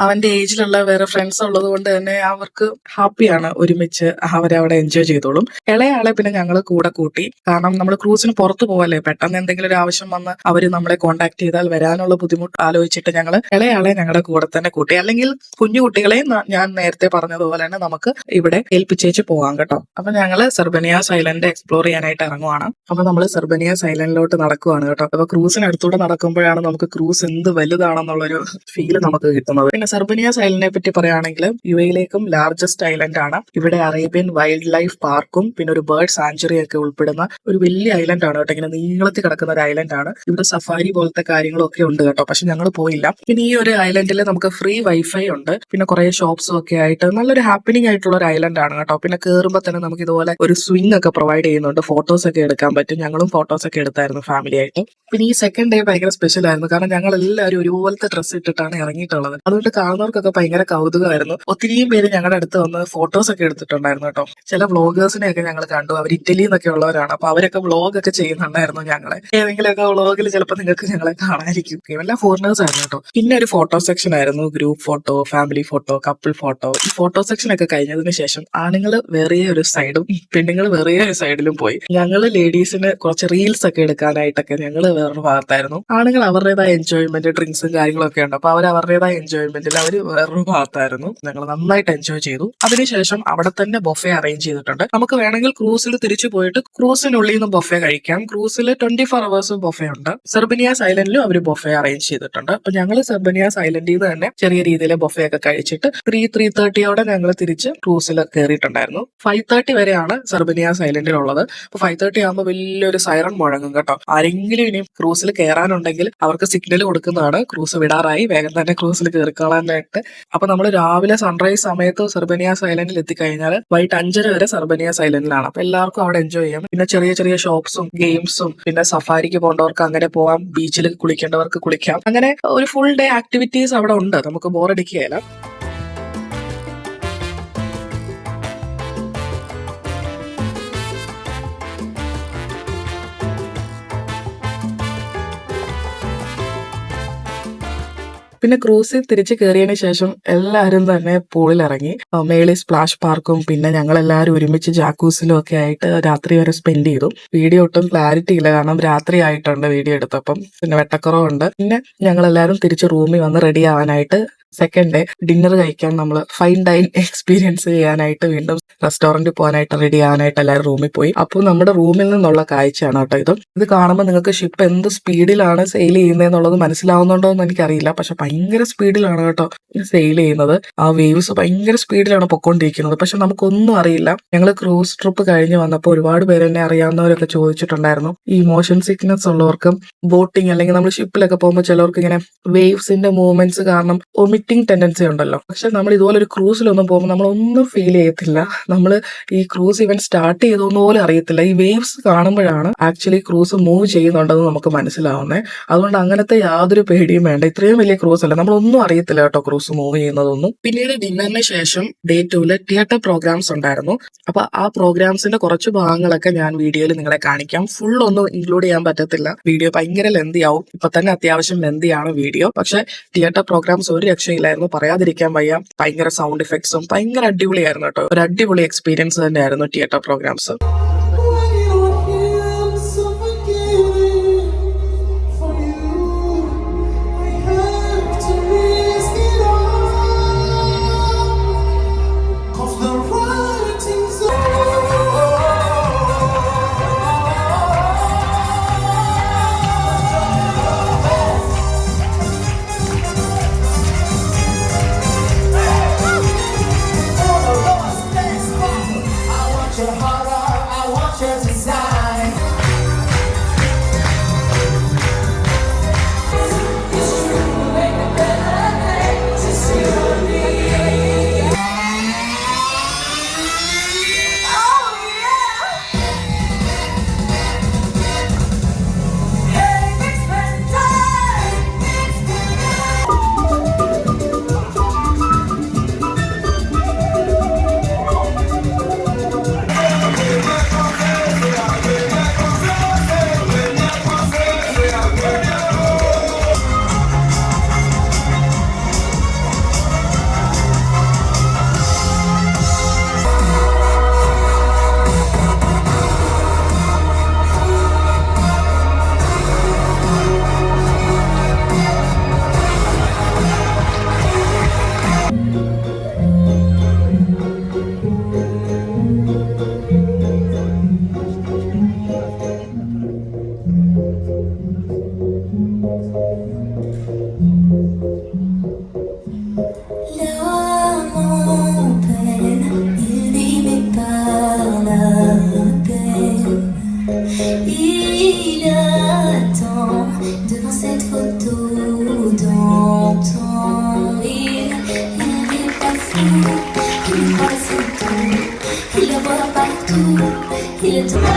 [SPEAKER 1] അവന്റെ ഏജിലുള്ള വേറെ ഫ്രണ്ട്സ് ഉള്ളത് കൊണ്ട് തന്നെ അവർക്ക് ഹാപ്പിയാണ്. ഒരുമിച്ച് അവരവിടെ എൻജോയ് ചെയ്തോളും. ഇളയാളെ പിന്നെ ഞങ്ങൾ കൂടെ കൂട്ടി. കാരണം നമ്മൾ ക്രൂസിന് പുറത്ത് പോവല്ലേ, പെട്ടെന്ന് എന്തെങ്കിലും ഒരു ആവശ്യം വന്ന് അവര് നമ്മളെ കോൺടാക്ട് ചെയ്താൽ വരാനുള്ള ബുദ്ധിമുട്ട് ആലോചിച്ചിട്ട് ഞങ്ങൾ ഇളയാളെ ഞങ്ങളുടെ കൂടെ തന്നെ കൂട്ടി. അല്ലെങ്കിൽ കുഞ്ഞു കുട്ടികളെ ഞാൻ നേരത്തെ പറഞ്ഞതുപോലെ തന്നെ നമുക്ക് ഇവിടെ ഏൽപ്പിച്ചേച്ച് പോകാം കേട്ടോ. അപ്പൊ ഞങ്ങള് സെർബനിയാസ് ഐലൻഡ് എക്സ്പ്ലോർ ചെയ്യാനായിട്ട് ഇറങ്ങുവാണ്. അപ്പൊ നമ്മൾ സെർബനിയാസ് ഐലൻഡിലോട്ട് നടക്കുവാണ് കേട്ടോ. അപ്പൊ ക്രൂസിനടുത്തൂടെ നടക്കുമ്പോഴാണ് നമുക്ക് ക്രൂസ് എന്ത് വലുതാണെന്നുള്ളൊരു ഫീല് നമുക്ക് കിട്ടുന്നത്. പിന്നെ സെർബനിയാസ് ഐലൻഡിനെ പറ്റി പറയുകയാണെങ്കിൽ യുഎയിലേക്കും ലാർജസ്റ്റ് ഐലൻഡ് ആണ്. ഇവിടെ അറേബ്യൻ വൈൽഡ് ലൈഫ് പാർക്കും പിന്നെ ഒരു ബേർഡ് സാഞ്ചുറി ഒക്കെ ഉൾപ്പെടുന്ന ഒരു വലിയ ഐലൻഡ് ആണ് കേട്ടോ. ഇങ്ങനെ നീളത്തിൽ കിടക്കുന്ന ഒരു ഐലൻഡ് ആണ്. ഇവിടെ സഫാരി പോലത്തെ കാര്യങ്ങളൊക്കെ ഉണ്ട് കേട്ടോ. പക്ഷെ ഞങ്ങൾ പോയില്ല. പിന്നെ ഈ ഒരു ഐലൻഡിൽ നമുക്ക് ഫ്രീ വൈഫൈ ഉണ്ട്. പിന്നെ കുറെ ഷോപ്സും ഒക്കെ ആയിട്ട് നല്ലൊരു ഹാപ്പനിങ് ആയിട്ടുള്ള ഒരു ഐലൻഡ് ആണ് കേട്ടോ. പിന്നെ കയറുമ്പോൾ തന്നെ നമുക്ക് ഇതുപോലെ ഒരു സ്വിംഗ് ഒക്കെ പ്രൊവൈഡ് ചെയ്യുന്നുണ്ട്. ഫോട്ടോസ് ഒക്കെ എടുക്കാൻ പറ്റും. ഞങ്ങളും ഫോട്ടോസ് ഒക്കെ എടുത്തായിരുന്നു ഫാമിലി ആയിട്ട്. പിന്നെ ഈ സെക്കൻഡ് ഡേ ഭയങ്കര സ്പെഷ്യൽ ആയിരുന്നു. കാരണം ഞങ്ങൾ എല്ലാവരും ഒരുപോലത്തെ ഡ്രസ്സ് ഇട്ടിട്ടാണ് ഇറങ്ങിയിട്ടുള്ളത്. അതുകൊണ്ട് കാണുന്നവർക്കൊക്കെ ഭയങ്കര കൗതുകമായിരുന്നു. ഒത്തിരിയും പേര് ഞങ്ങളുടെ അടുത്ത് വന്ന് ഫോട്ടോസ് ഒക്കെ എടുത്തിട്ടുണ്ടായിരുന്നു കേട്ടോ. ചില വ്ളോഗേഴ്സിനെയൊക്കെ ഞങ്ങൾ കണ്ടു. അവർ ഇറ്റലിയിൽ നിന്നൊക്കെ ഉള്ളവരാണ്. അപ്പൊ അവരൊക്കെ വ്ളോഗ് ഒക്കെ ചെയ്യുന്നുണ്ടായിരുന്നു. ഞങ്ങളെ ഏതെങ്കിലുമൊക്കെ വ്ളോഗിൽ ചിലപ്പോൾ നിങ്ങൾക്ക് ഞങ്ങളെ കാണാതിരിക്കും. എല്ലാം ഫോറിനേഴ്സ് ആയിരുന്നു കേട്ടോ. പിന്നെ ഒരു ഫോട്ടോ സെക്ഷൻ ആയിരുന്നു, group photo, family photo, couple photo. ഈ ഫോട്ടോ സെക്ഷൻ ഒക്കെ കഴിഞ്ഞതിന് ശേഷം ആണുങ്ങൾ വേറെ ഒരു സൈഡും പെണ്ണുങ്ങൾ വേറെ ഒരു സൈഡിലും പോയി. ഞങ്ങള് ലേഡീസിന് കുറച്ച് റീൽസ് ഒക്കെ എടുക്കാനായിട്ടൊക്കെ ഞങ്ങൾ വേറൊരു ഭാഗത്തായിരുന്നു. ആണുങ്ങൾ അവരുടേതായ എൻജോയ്മെന്റ്, ഡ്രിങ്ക്സും കാര്യങ്ങളൊക്കെ ഉണ്ട്. അപ്പൊ അവർ അവരുടേതായ എൻജോയ്മെന്റിൽ അവർ വേറൊരു ഭാഗത്തായിരുന്നു. ഞങ്ങൾ നന്നായിട്ട് എൻജോയ് ചെയ്തു. അതിനുശേഷം അവിടെ തന്നെ ബൊഫെ അറേഞ്ച് ചെയ്തിട്ടുണ്ട്. നമുക്ക് വേണമെങ്കിൽ ക്രൂസിൽ തിരിച്ചു പോയിട്ട് ക്രൂസിനുള്ളിൽ നിന്ന് ബൊഫെ കഴിക്കാം. ക്രൂസിൽ 24 hours ബൊഫെ ഉണ്ട്. സെർബനിയാസ് ഐലൻഡിലും അവർ ബൊഫെ അറേഞ്ച് ചെയ്തിട്ടുണ്ട്. അപ്പൊ ഞങ്ങൾ സെർബനിയാസ് ഐലൻഡിൽ നിന്ന് തന്നെ ചെറിയ രീതിയിലെ ബൊഫെ ഒക്കെ കഴിച്ചിട്ട് 3:30 ഞങ്ങൾ തിരിച്ച് ക്രൂസിൽ കയറിയിട്ടുണ്ടായിരുന്നു. 5:30 വരെയാണ് സെർബനിയാസ് ഐലൻഡിലുള്ളത്. അപ്പൊ 5:30 ആകുമ്പോൾ വലിയൊരു സൈറൺ മുഴങ്ങും കേട്ടോ. ആരെങ്കിലും ഇനി ക്രൂസിൽ കയറാനുണ്ടെങ്കിൽ അവർക്ക് സിഗ്നൽ കൊടുക്കുന്നതാണ്, ക്രൂസ് വിടാറായി, വേഗം തന്നെ ക്രൂസിൽ കയറിക്കോളാനായിട്ട്. അപ്പൊ നമ്മൾ രാവിലെ സൺറൈസ് സമയത്ത് സെർബനിയാസ് ഐലൻഡിൽ എത്തിക്കഴിഞ്ഞാൽ വൈകിട്ട് 5:30 വരെ സെർബനിയാസ് ഐലൻഡിലാണ്. അപ്പൊ എല്ലാവർക്കും അവിടെ എൻജോയ് ചെയ്യാം. പിന്നെ ചെറിയ ചെറിയ ഷോപ്സും ഗെയിംസും, പിന്നെ സഫാരിക്ക് പോകേണ്ടവർക്ക് അങ്ങനെ പോവാം, ബീച്ചിൽ കുളിക്കേണ്ടവർക്ക് കുളിക്കാം. അങ്ങനെ ഒരു ഫുൾ ഡേ ആക്ടിവിറ്റീസ് അവിടെ ഉണ്ട്. നമുക്ക് ബോറടിക്കുകയില്ല. പിന്നെ ക്രൂസിൽ തിരിച്ചു കയറിയതിന് ശേഷം എല്ലാവരും തന്നെ പൂളിൽ ഇറങ്ങി. മേളിൽ സ്പ്ലാഷ് പാർക്കും പിന്നെ ഞങ്ങൾ എല്ലാവരും ഒരുമിച്ച് ജാക്കൂസിലും ഒക്കെ ആയിട്ട് രാത്രി വരെ സ്പെൻഡ് ചെയ്തു. വീഡിയോ ഒട്ടും ക്ലാരിറ്റി ഇല്ല, കാരണം രാത്രി ആയിട്ടുണ്ട് വീഡിയോ എടുത്തപ്പം. പിന്നെ വെട്ടക്കുറവുണ്ട്. പിന്നെ ഞങ്ങൾ എല്ലാവരും തിരിച്ച് റൂമിൽ വന്ന് റെഡി ആവാനായിട്ട് സെക്കൻഡ് ഡേ ഡിന്നർ കഴിക്കാൻ നമ്മൾ ഫൈൻ ഡൈൻ എക്സ്പീരിയൻസ് ചെയ്യാനായിട്ട് വീണ്ടും റെസ്റ്റോറന്റിൽ പോകാനായിട്ട് റെഡി ആവാനായിട്ട് എല്ലാവരും റൂമിൽ പോയി. അപ്പോൾ നമ്മുടെ റൂമിൽ നിന്നുള്ള കാഴ്ചയാണ് കേട്ടോ ഇത് കാണുമ്പോൾ നിങ്ങൾക്ക് ഷിപ്പ് എന്ത് സ്പീഡിലാണ് സെയിൽ ചെയ്യുന്നതെന്നുള്ളത് മനസ്സിലാവുന്നുണ്ടോ എന്ന് എനിക്കറിയില്ല. പക്ഷെ ഭയങ്കര സ്പീഡിലാണ് കേട്ടോ സെയിൽ ചെയ്യുന്നത്. ആ വേവ്സ് ഭയങ്കര സ്പീഡിലാണ് പൊക്കോണ്ടിരിക്കുന്നത്. പക്ഷെ നമുക്കൊന്നും അറിയില്ല. ഞങ്ങൾ ക്രൂസ് ട്രിപ്പ് കഴിഞ്ഞ് വന്നപ്പോൾ ഒരുപാട് പേര് എന്നെ അറിയാവുന്നവരൊക്കെ ചോദിച്ചിട്ടുണ്ടായിരുന്നു, ഈ മോഷൻ സിക്നസ് ഉള്ളവർക്കും ബോട്ടിങ് അല്ലെങ്കിൽ നമ്മൾ ഷിപ്പിലൊക്കെ പോകുമ്പോൾ ചിലവർക്ക് ഇങ്ങനെ വേവ്സിന്റെ മൂവ്മെന്റ്സ് കാരണം വോമിറ്റിംഗ് ടെൻഡൻസി ഉണ്ടല്ലോ. പക്ഷെ നമ്മൾ ഇതുപോലെ ഒരു ക്രൂസിലൊന്നും പോകുമ്പോൾ നമ്മളൊന്നും ഫീൽ ചെയ്യത്തില്ല. നമ്മൾ ഈ ക്രൂസ് ഇവൻ സ്റ്റാർട്ട് ചെയ്തോന്ന് പോലും അറിയത്തില്ല. ഈ വേവ്സ് കാണുമ്പോഴാണ് ആക്ച്വലി ക്രൂസ് മൂവ് ചെയ്യുന്നുണ്ടെന്ന് നമുക്ക് മനസ്സിലാവുന്നത്. അതുകൊണ്ട് അങ്ങനത്തെ യാതൊരു പേടിയും വേണ്ട. ഇത്രയും വലിയ ക്രൂസ് അല്ല, നമ്മളൊന്നും അറിയത്തില്ല കേട്ടോ ക്രൂസ് മൂവ് ചെയ്യുന്നതൊന്നും. പിന്നീട് ഡിന്നറിന് ശേഷം ഡേ 2 തിയേറ്റർ പ്രോഗ്രാംസ് ഉണ്ടായിരുന്നു. അപ്പൊ ആ പ്രോഗ്രാംസിന്റെ കുറച്ച് ഭാഗങ്ങളൊക്കെ ഞാൻ വീഡിയോയിൽ നിങ്ങളെ കാണിക്കാം. ഫുൾ ഒന്നും ഇൻക്ലൂഡ് ചെയ്യാൻ പറ്റത്തില്ല, വീഡിയോ ഭയങ്കര ലെന്തി ആവും. ഇപ്പൊ തന്നെ അത്യാവശ്യം ലെന്തിയാണ് വീഡിയോ. പക്ഷെ തിയേറ്റർ പ്രോഗ്രാംസ് ഒരു രക്ഷയില്ലായിരുന്നു, പറയാതിരിക്കാൻ വയ്യ. ഭയങ്കര സൗണ്ട് എഫക്ട്സും ഭയങ്കര അടിപൊളിയായിരുന്നു കേട്ടോ. ഒരു അടിപൊളി എക്സ്പീരിയൻസ് തന്നെയായിരുന്നു theatre programmes.
[SPEAKER 2] Il attend devant cette photo d'antan. Il n'est pas fou, il voit son tout, il la voit partout, il est tout.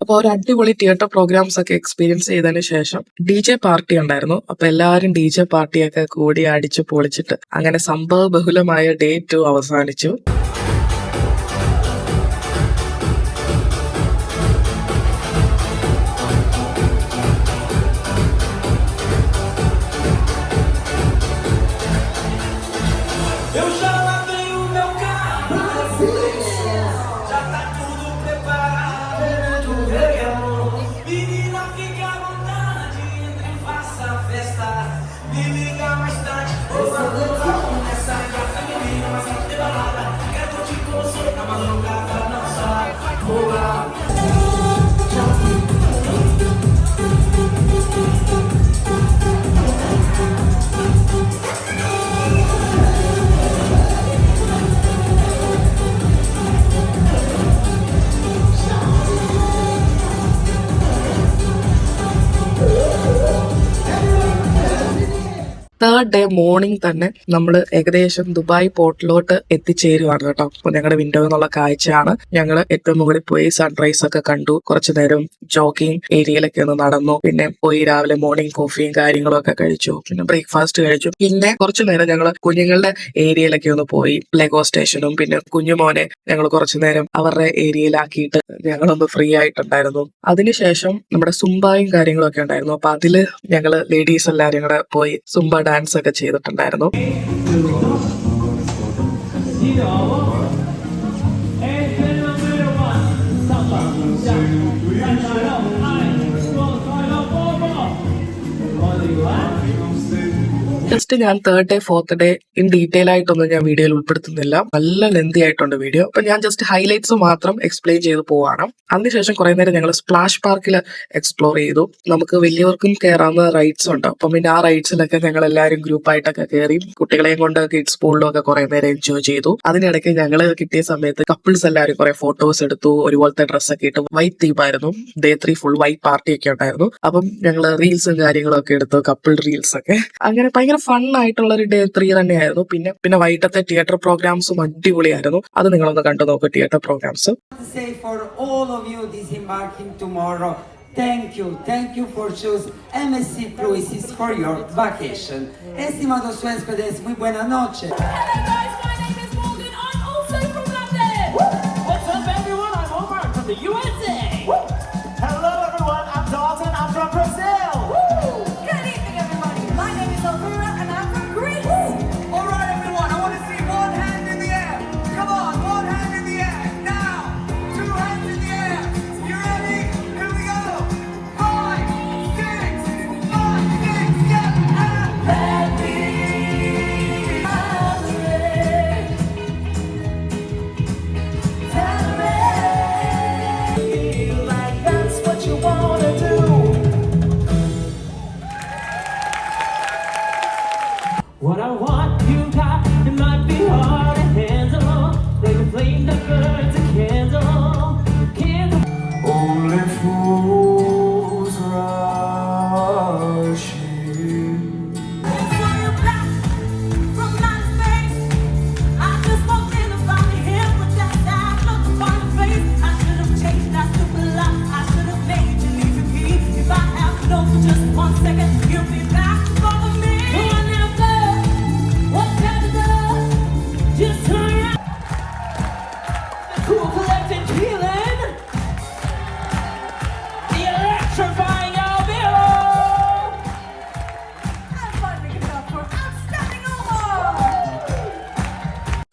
[SPEAKER 1] അപ്പോൾ ഒരു അടിപൊളി തിയേറ്റർ പ്രോഗ്രാംസ് ഒക്കെ എക്സ്പീരിയൻസ് ചെയ്തതിന് ശേഷം DJ പാർട്ടി ഉണ്ടായിരുന്നു. അപ്പൊ എല്ലാവരും DJ പാർട്ടിയൊക്കെ കൂടി അടിച്ചു പൊളിച്ചിട്ട് അങ്ങനെ സംഭവ ബഹുലമായ Day 2 അവസാനിച്ചു.
[SPEAKER 3] Eu já lavei o meu carro, já tá tudo preparado, menina, fica à vontade, entre e faça a festa, me liga mais tarde, o bagulho vai começar, gata menina, mas não tem balada, quero curtir com você, na madrugada, não sai, boa.
[SPEAKER 1] Third day morning തന്നെ നമ്മൾ ഏകദേശം Dubai പോർട്ടിലോട്ട് എത്തിച്ചേരുവാണ് കേട്ടോ. അപ്പൊ ഞങ്ങളുടെ window എന്നുള്ള കാഴ്ചയാണ്. ഞങ്ങൾ ഏറ്റവും മുകളിൽ പോയി സൺറൈസ് ഒക്കെ കണ്ടു. കുറച്ചു നേരം ജോഗിങ് ഏരിയയിലൊക്കെ ഒന്ന് നടന്നു. പിന്നെ പോയി രാവിലെ മോർണിംഗ് കോഫിയും കാര്യങ്ങളും ഒക്കെ കഴിച്ചു. പിന്നെ ബ്രേക്ക്ഫാസ്റ്റ് കഴിച്ചു. പിന്നെ കുറച്ചു നേരം ഞങ്ങൾ കുഞ്ഞുങ്ങളുടെ ഏരിയയിലൊക്കെ ഒന്ന് പോയി. ലെഗോ സ്റ്റേഷനും പിന്നെ കുഞ്ഞുമോനെ ഞങ്ങൾ കുറച്ചു നേരം അവരുടെ ഏരിയയിലാക്കിയിട്ട് ഞങ്ങളൊന്ന് ഫ്രീ ആയിട്ടുണ്ടായിരുന്നു. അതിനുശേഷം നമ്മുടെ സുംബായും കാര്യങ്ങളും ഒക്കെ ഉണ്ടായിരുന്നു. അപ്പൊ അതില് ഞങ്ങള് ലേഡീസ് എല്ലാവരും കൂടെ പോയി സുംബ ഡാൻസ് ഒക്കെ ചെയ്തിട്ടുണ്ടായിരുന്നു. ജസ്റ്റ് ഞാൻ third day fourth day in detail ആയിട്ടൊന്നും ഞാൻ വീഡിയോയിൽ ഉൾപ്പെടുത്തുന്നില്ല. നല്ല ലെന്തി ആയിട്ടുണ്ട് വീഡിയോ. അപ്പൊ ഞാൻ ജസ്റ്റ് ഹൈലൈറ്റ്സ് മാത്രം എക്സ്പ്ലെയിൻ ചെയ്ത് പോവാണ്. അതിനുശേഷം കുറെ നേരം ഞങ്ങൾ സ്പ്ലാഷ് പാർക്കിൽ എക്സ്പ്ലോർ ചെയ്തു. നമുക്ക് വലിയവർക്കും കയറാവുന്ന റൈഡ്സ് ഉണ്ട്. അപ്പം പിന്നെ ആ റൈഡ്സിലൊക്കെ ഞങ്ങൾ എല്ലാവരും ഗ്രൂപ്പായിട്ടൊക്കെ കയറി കുട്ടികളെയും കൊണ്ട് കിഡ്സ് പൂളിലും ഒക്കെ കുറെ നേരം എൻജോയ് ചെയ്തു. അതിനിടയ്ക്ക് ഞങ്ങൾ കിട്ടിയ സമയത്ത് കപ്പിൾസ് എല്ലാവരും കുറെ ഫോട്ടോസ് എടുത്തു. ഒരുപോലത്തെ ഡ്രസ്സൊക്കെ ഇട്ട് വൈറ്റ് തീമായിരുന്നു. ഡേ 3 ഫുൾ വൈറ്റ് പാർട്ടി ഒക്കെ ഉണ്ടായിരുന്നു. അപ്പം ഞങ്ങൾ റീൽസും കാര്യങ്ങളും ഒക്കെ എടുത്തു, കപ്പിൾ റീൽസ് ഒക്കെ. അങ്ങനെ ഭയങ്കര ഫൺ ആയിട്ടുള്ള ഒരു ഡേ 3 തന്നെയായിരുന്നു. പിന്നെ വൈകിട്ടത്തെ തിയേറ്റർ പ്രോഗ്രാംസും അടിപൊളിയായിരുന്നു. അത് നിങ്ങളൊന്ന് കണ്ടു നോക്കൂ theatre programmes.
[SPEAKER 4] Say for all of you disembarking tomorrow, thank you for choosing MSC Cruises for your vacation. Estimados huéspedes, muy buena noche.
[SPEAKER 5] Hello guys, my name is Morgan. I'm also from London. What's up everyone? I'm Omar from the USA.
[SPEAKER 3] Hello everyone, I'm Dalton, I'm from Brazil.
[SPEAKER 5] Good evening everybody. My name is Elvira and I'm from Greece.
[SPEAKER 3] Alright everyone, I want to see one hand in the air. Come on, one hand in the air. Now, two hands in the air. You ready? Here we go. 5, 6, 7,
[SPEAKER 5] Feel like that's what you wanna do. What I want you got, it might be hard to handle. Like a flame that burns a candle.
[SPEAKER 3] Only fools rush in.
[SPEAKER 5] So you're back from outer space. I just walked in and found you here with that sad look upon your face. I should have changed that stupid lie. I should have made you leave your key. If I have to know for just 1 second, you'll be back to bother me. Come on now, girl. What's that to do? Just turn around. The cool collected feeling. The electrifying Alvira. I'm finally giving up for outstanding award.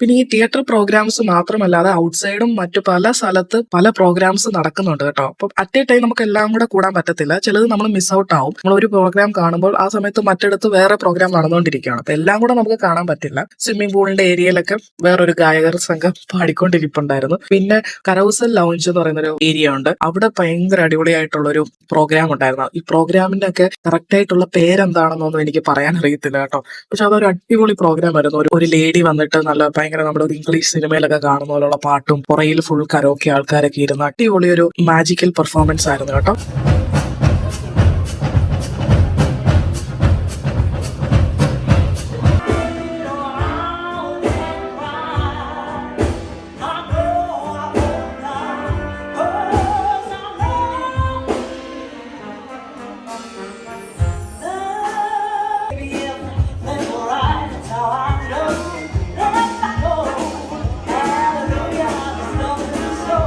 [SPEAKER 1] പിന്നെ ഈ theatre programmes മാത്രമല്ലാതെ ഔട്ട്സൈഡും മറ്റു പല സ്ഥലത്ത് പല programmes നടക്കുന്നുണ്ട് കേട്ടോ. അപ്പം അറ്റ് എ ടൈം നമുക്ക് എല്ലാം കൂടെ കൂടാൻ പറ്റത്തില്ല. ചിലത് നമ്മൾ മിസ് ഔട്ട് ആവും. നമ്മൾ ഒരു പ്രോഗ്രാം കാണുമ്പോൾ ആ സമയത്ത് മറ്റിടത്ത് വേറെ പ്രോഗ്രാം നടന്നുകൊണ്ടിരിക്കുകയാണ്. അപ്പൊ എല്ലാം കൂടെ നമുക്ക് കാണാൻ പറ്റില്ല. സ്വിമ്മിംഗ് പൂളിന്റെ ഏരിയയിലൊക്കെ വേറൊരു ഗായകർ സംഘം പാടിക്കൊണ്ടിരിപ്പുണ്ടായിരുന്നു. പിന്നെ കരൗസൽ ലൗഞ്ച് എന്ന് പറയുന്ന ഒരു ഏരിയ ഉണ്ട്. അവിടെ ഭയങ്കര അടിപൊളിയായിട്ടുള്ള ഒരു പ്രോഗ്രാം ഉണ്ടായിരുന്നു. ഈ പ്രോഗ്രാമിന്റെ ഒക്കെ കറക്റ്റ് ആയിട്ടുള്ള പേരെന്താണെന്നൊന്നും എനിക്ക് പറയാൻ അറിയത്തില്ല കേട്ടോ. പക്ഷെ അതൊരു അടിപൊളി പ്രോഗ്രാം ആയിരുന്നു. ഒരു ലേഡി വന്നിട്ട് നല്ല ഭയങ്കര നമ്മുടെ ഒരു ഇംഗ്ലീഷ് സിനിമയിലൊക്കെ കാണുന്ന പോലുള്ള പാട്ടും പുറയിൽ ഫുൾ കരോക്കെ ആൾക്കാരൊക്കെ ഇരുന്ന് അടിപൊളി ഒരു മാജിക്കൽ പെർഫോമൻസ് ആയിരുന്നു കേട്ടോ.
[SPEAKER 5] Hallelujah, there's nothing to show.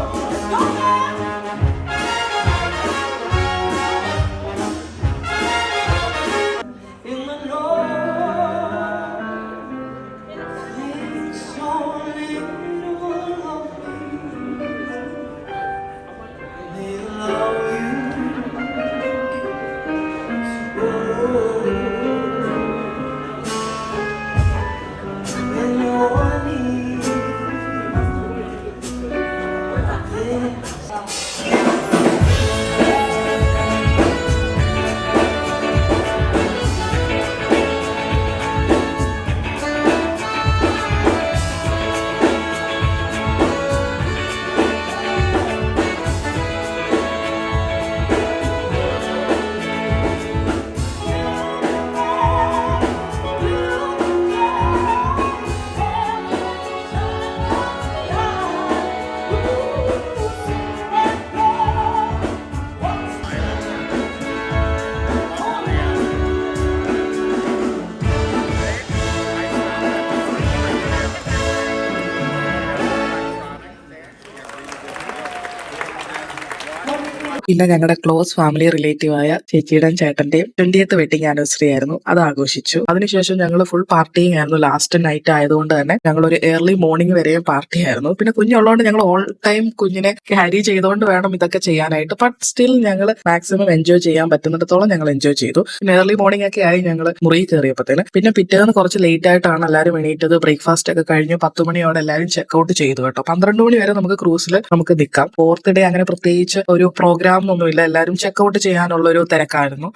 [SPEAKER 1] പിന്നെ ഞങ്ങളുടെ ക്ലോസ് ഫാമിലി റിലേറ്റീവ് ആയ ചേച്ചിയുടെയും ചേട്ടന്റെയും 20th വെഡിങ് ആനിവേഴ്സറി ആയിരുന്നു, അത് ആഘോഷിച്ചു. അതിനുശേഷം ഞങ്ങൾ ഫുൾ പാർട്ടിങ് ആയിരുന്നു. ലാസ്റ്റ് നൈറ്റ് ആയതുകൊണ്ട് തന്നെ ഞങ്ങൾ ഒരു ഏർലി മോർണിംഗ് വരെയും പാർട്ടി ആയിരുന്നു. പിന്നെ കുഞ്ഞുള്ളതുകൊണ്ട് ഞങ്ങൾ ഓൾ ടൈം കുഞ്ഞിനെ ക്യാരി ചെയ്തുകൊണ്ട് വേണം ഇതൊക്കെ ചെയ്യാനായിട്ട്. ബട്ട് സ്റ്റിൽ ഞങ്ങൾ മാക്സിമം എൻജോയ് ചെയ്യാൻ പറ്റുന്നിടത്തോളം ഞങ്ങൾ എൻജോയ് ചെയ്തു. പിന്നെ ഏർലി മോർണിംഗ് ഒക്കെ ആയി ഞങ്ങൾ മുറിയിൽ കയറിയപ്പോഴത്തേന്. പിന്നെ പിറ്റേന്ന് കുറച്ച് ലേറ്റ് ആയിട്ടാണ് എല്ലാവരും എണീറ്റത്. ബ്രേക്ക്ഫാസ്റ്റ് ഒക്കെ കഴിഞ്ഞ് 10 മണിയോടെ എല്ലാവരും ചെക്ക്ഔട്ട് ചെയ്തു കേട്ടോ. 12 മണി വരെ നമുക്ക് ക്രൂസിൽ നമുക്ക് നിൽക്കാം. 4th ഡേ അങ്ങനെ പ്രത്യേകിച്ച് ഒരു പ്രോഗ്രാം ഒന്നുമില്ല. എല്ലാവരും ചെക്ക്ഔട്ട് ചെയ്യാനുള്ള ഒരു തിരക്കായിരുന്നു.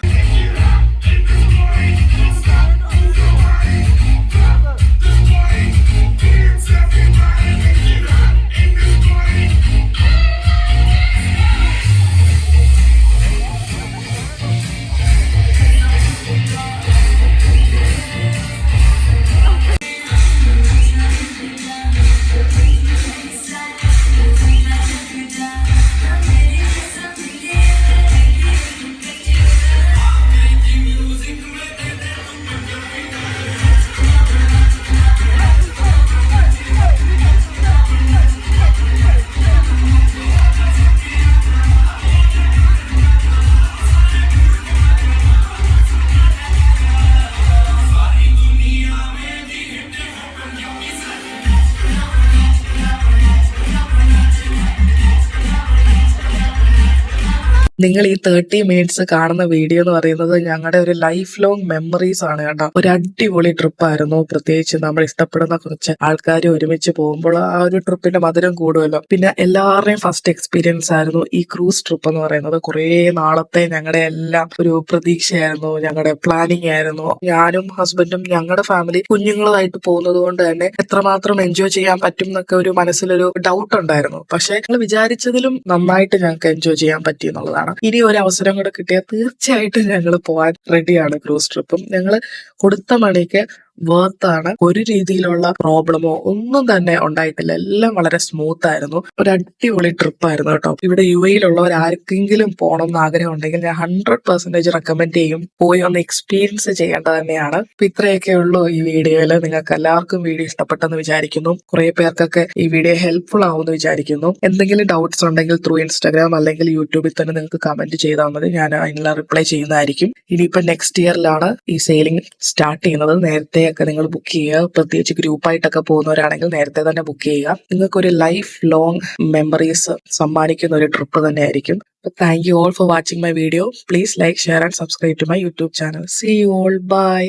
[SPEAKER 1] നിങ്ങൾ ഈ 30 മിനിറ്റ്സ് കാണുന്ന വീഡിയോ എന്ന് പറയുന്നത് ഞങ്ങളുടെ ഒരു ലൈഫ് ലോങ് മെമ്മറീസ് ആണ് കേട്ടോ. ഒരു അടിപൊളി ട്രിപ്പായിരുന്നു. പ്രത്യേകിച്ച് നമ്മൾ ഇഷ്ടപ്പെടുന്ന കുറച്ച് ആൾക്കാർ ഒരുമിച്ച് പോകുമ്പോൾ ആ ഒരു ട്രിപ്പിന്റെ മധുരം കൂടുമല്ലോ. പിന്നെ എല്ലാവരുടെയും ഫസ്റ്റ് എക്സ്പീരിയൻസ് ആയിരുന്നു ഈ ക്രൂസ് ട്രിപ്പ് എന്ന് പറയുന്നത്. കുറേ നാളത്തെ ഞങ്ങളുടെ എല്ലാം ഒരു പ്രതീക്ഷയായിരുന്നു, ഞങ്ങളുടെ പ്ലാനിങ് ആയിരുന്നു. ഞാനും ഹസ്ബൻഡും ഞങ്ങളുടെ ഫാമിലി കുഞ്ഞുങ്ങളുമായിട്ട് പോകുന്നത് കൊണ്ട് തന്നെ എത്രമാത്രം എൻജോയ് ചെയ്യാൻ പറ്റും എന്നൊക്കെ ഒരു മനസ്സിലൊരു ഡൗട്ട് ഉണ്ടായിരുന്നു. പക്ഷെ ഞങ്ങൾ വിചാരിച്ചതിലും നന്നായിട്ട് ഞങ്ങൾക്ക് എൻജോയ് ചെയ്യാൻ പറ്റി എന്നുള്ളതാണ്. ഇനി ഒരു അവസരം കൂടെ കിട്ടിയാൽ തീർച്ചയായിട്ടും ഞങ്ങൾ പോകാൻ റെഡിയാണ്. ക്രൂസ് ട്രിപ്പും ഞങ്ങൾ കൊടുത്ത മണിക്ക് വേർത്താണ്. ഒരു രീതിയിലുള്ള പ്രോബ്ലമോ ഒന്നും തന്നെ ഉണ്ടായിട്ടില്ല. എല്ലാം വളരെ സ്മൂത്ത് ആയിരുന്നു. ഒരു അടിപൊളി ട്രിപ്പായിരുന്നു കേട്ടോ. ഇവിടെ UAE-യിലുള്ളവർ ആർക്കെങ്കിലും പോകണം എന്ന് ആഗ്രഹം ഉണ്ടെങ്കിൽ ഞാൻ 100% റെക്കമെൻഡ് ചെയ്യും. പോയി ഒന്ന് എക്സ്പീരിയൻസ് ചെയ്യേണ്ടത് തന്നെയാണ്. അപ്പൊ ഇത്രയൊക്കെ ഉള്ളൂ ഈ വീഡിയോയില്. നിങ്ങൾക്ക് എല്ലാവർക്കും വീഡിയോ ഇഷ്ടപ്പെട്ടെന്ന് വിചാരിക്കുന്നു. കുറെ പേർക്കൊക്കെ ഈ വീഡിയോ ഹെൽപ്ഫുൾ ആവുമെന്ന് വിചാരിക്കുന്നു. എന്തെങ്കിലും ഡൗട്ട്സ് ഉണ്ടെങ്കിൽ ത്രൂ ഇൻസ്റ്റാഗ്രാം അല്ലെങ്കിൽ യൂട്യൂബിൽ തന്നെ നിങ്ങൾക്ക് കമന്റ് ചെയ്താൽ മതി. ഞാൻ അതിനുള്ള റിപ്ലൈ ചെയ്യുന്നതായിരിക്കും. ഇനിയിപ്പോ നെക്സ്റ്റ് ഇയറിലാണ് ഈ സെയിലിംഗ് സ്റ്റാർട്ട് ചെയ്യുന്നത്. നേരത്തെ ഒക്കെ നിങ്ങൾ ബുക്ക് ചെയ്യുക. പ്രത്യേകിച്ച് ഗ്രൂപ്പായിട്ടൊക്കെ പോകുന്നവരാണെങ്കിൽ നേരത്തെ തന്നെ ബുക്ക് ചെയ്യുക. നിങ്ങൾക്കൊരു ലൈഫ് ലോങ് മെമ്മറീസ് സമ്മാനിക്കുന്ന ഒരു ട്രിപ്പ് തന്നെ ആയിരിക്കും. Thank you all for watching my video. Please like, share and subscribe to my YouTube channel. See you all. By.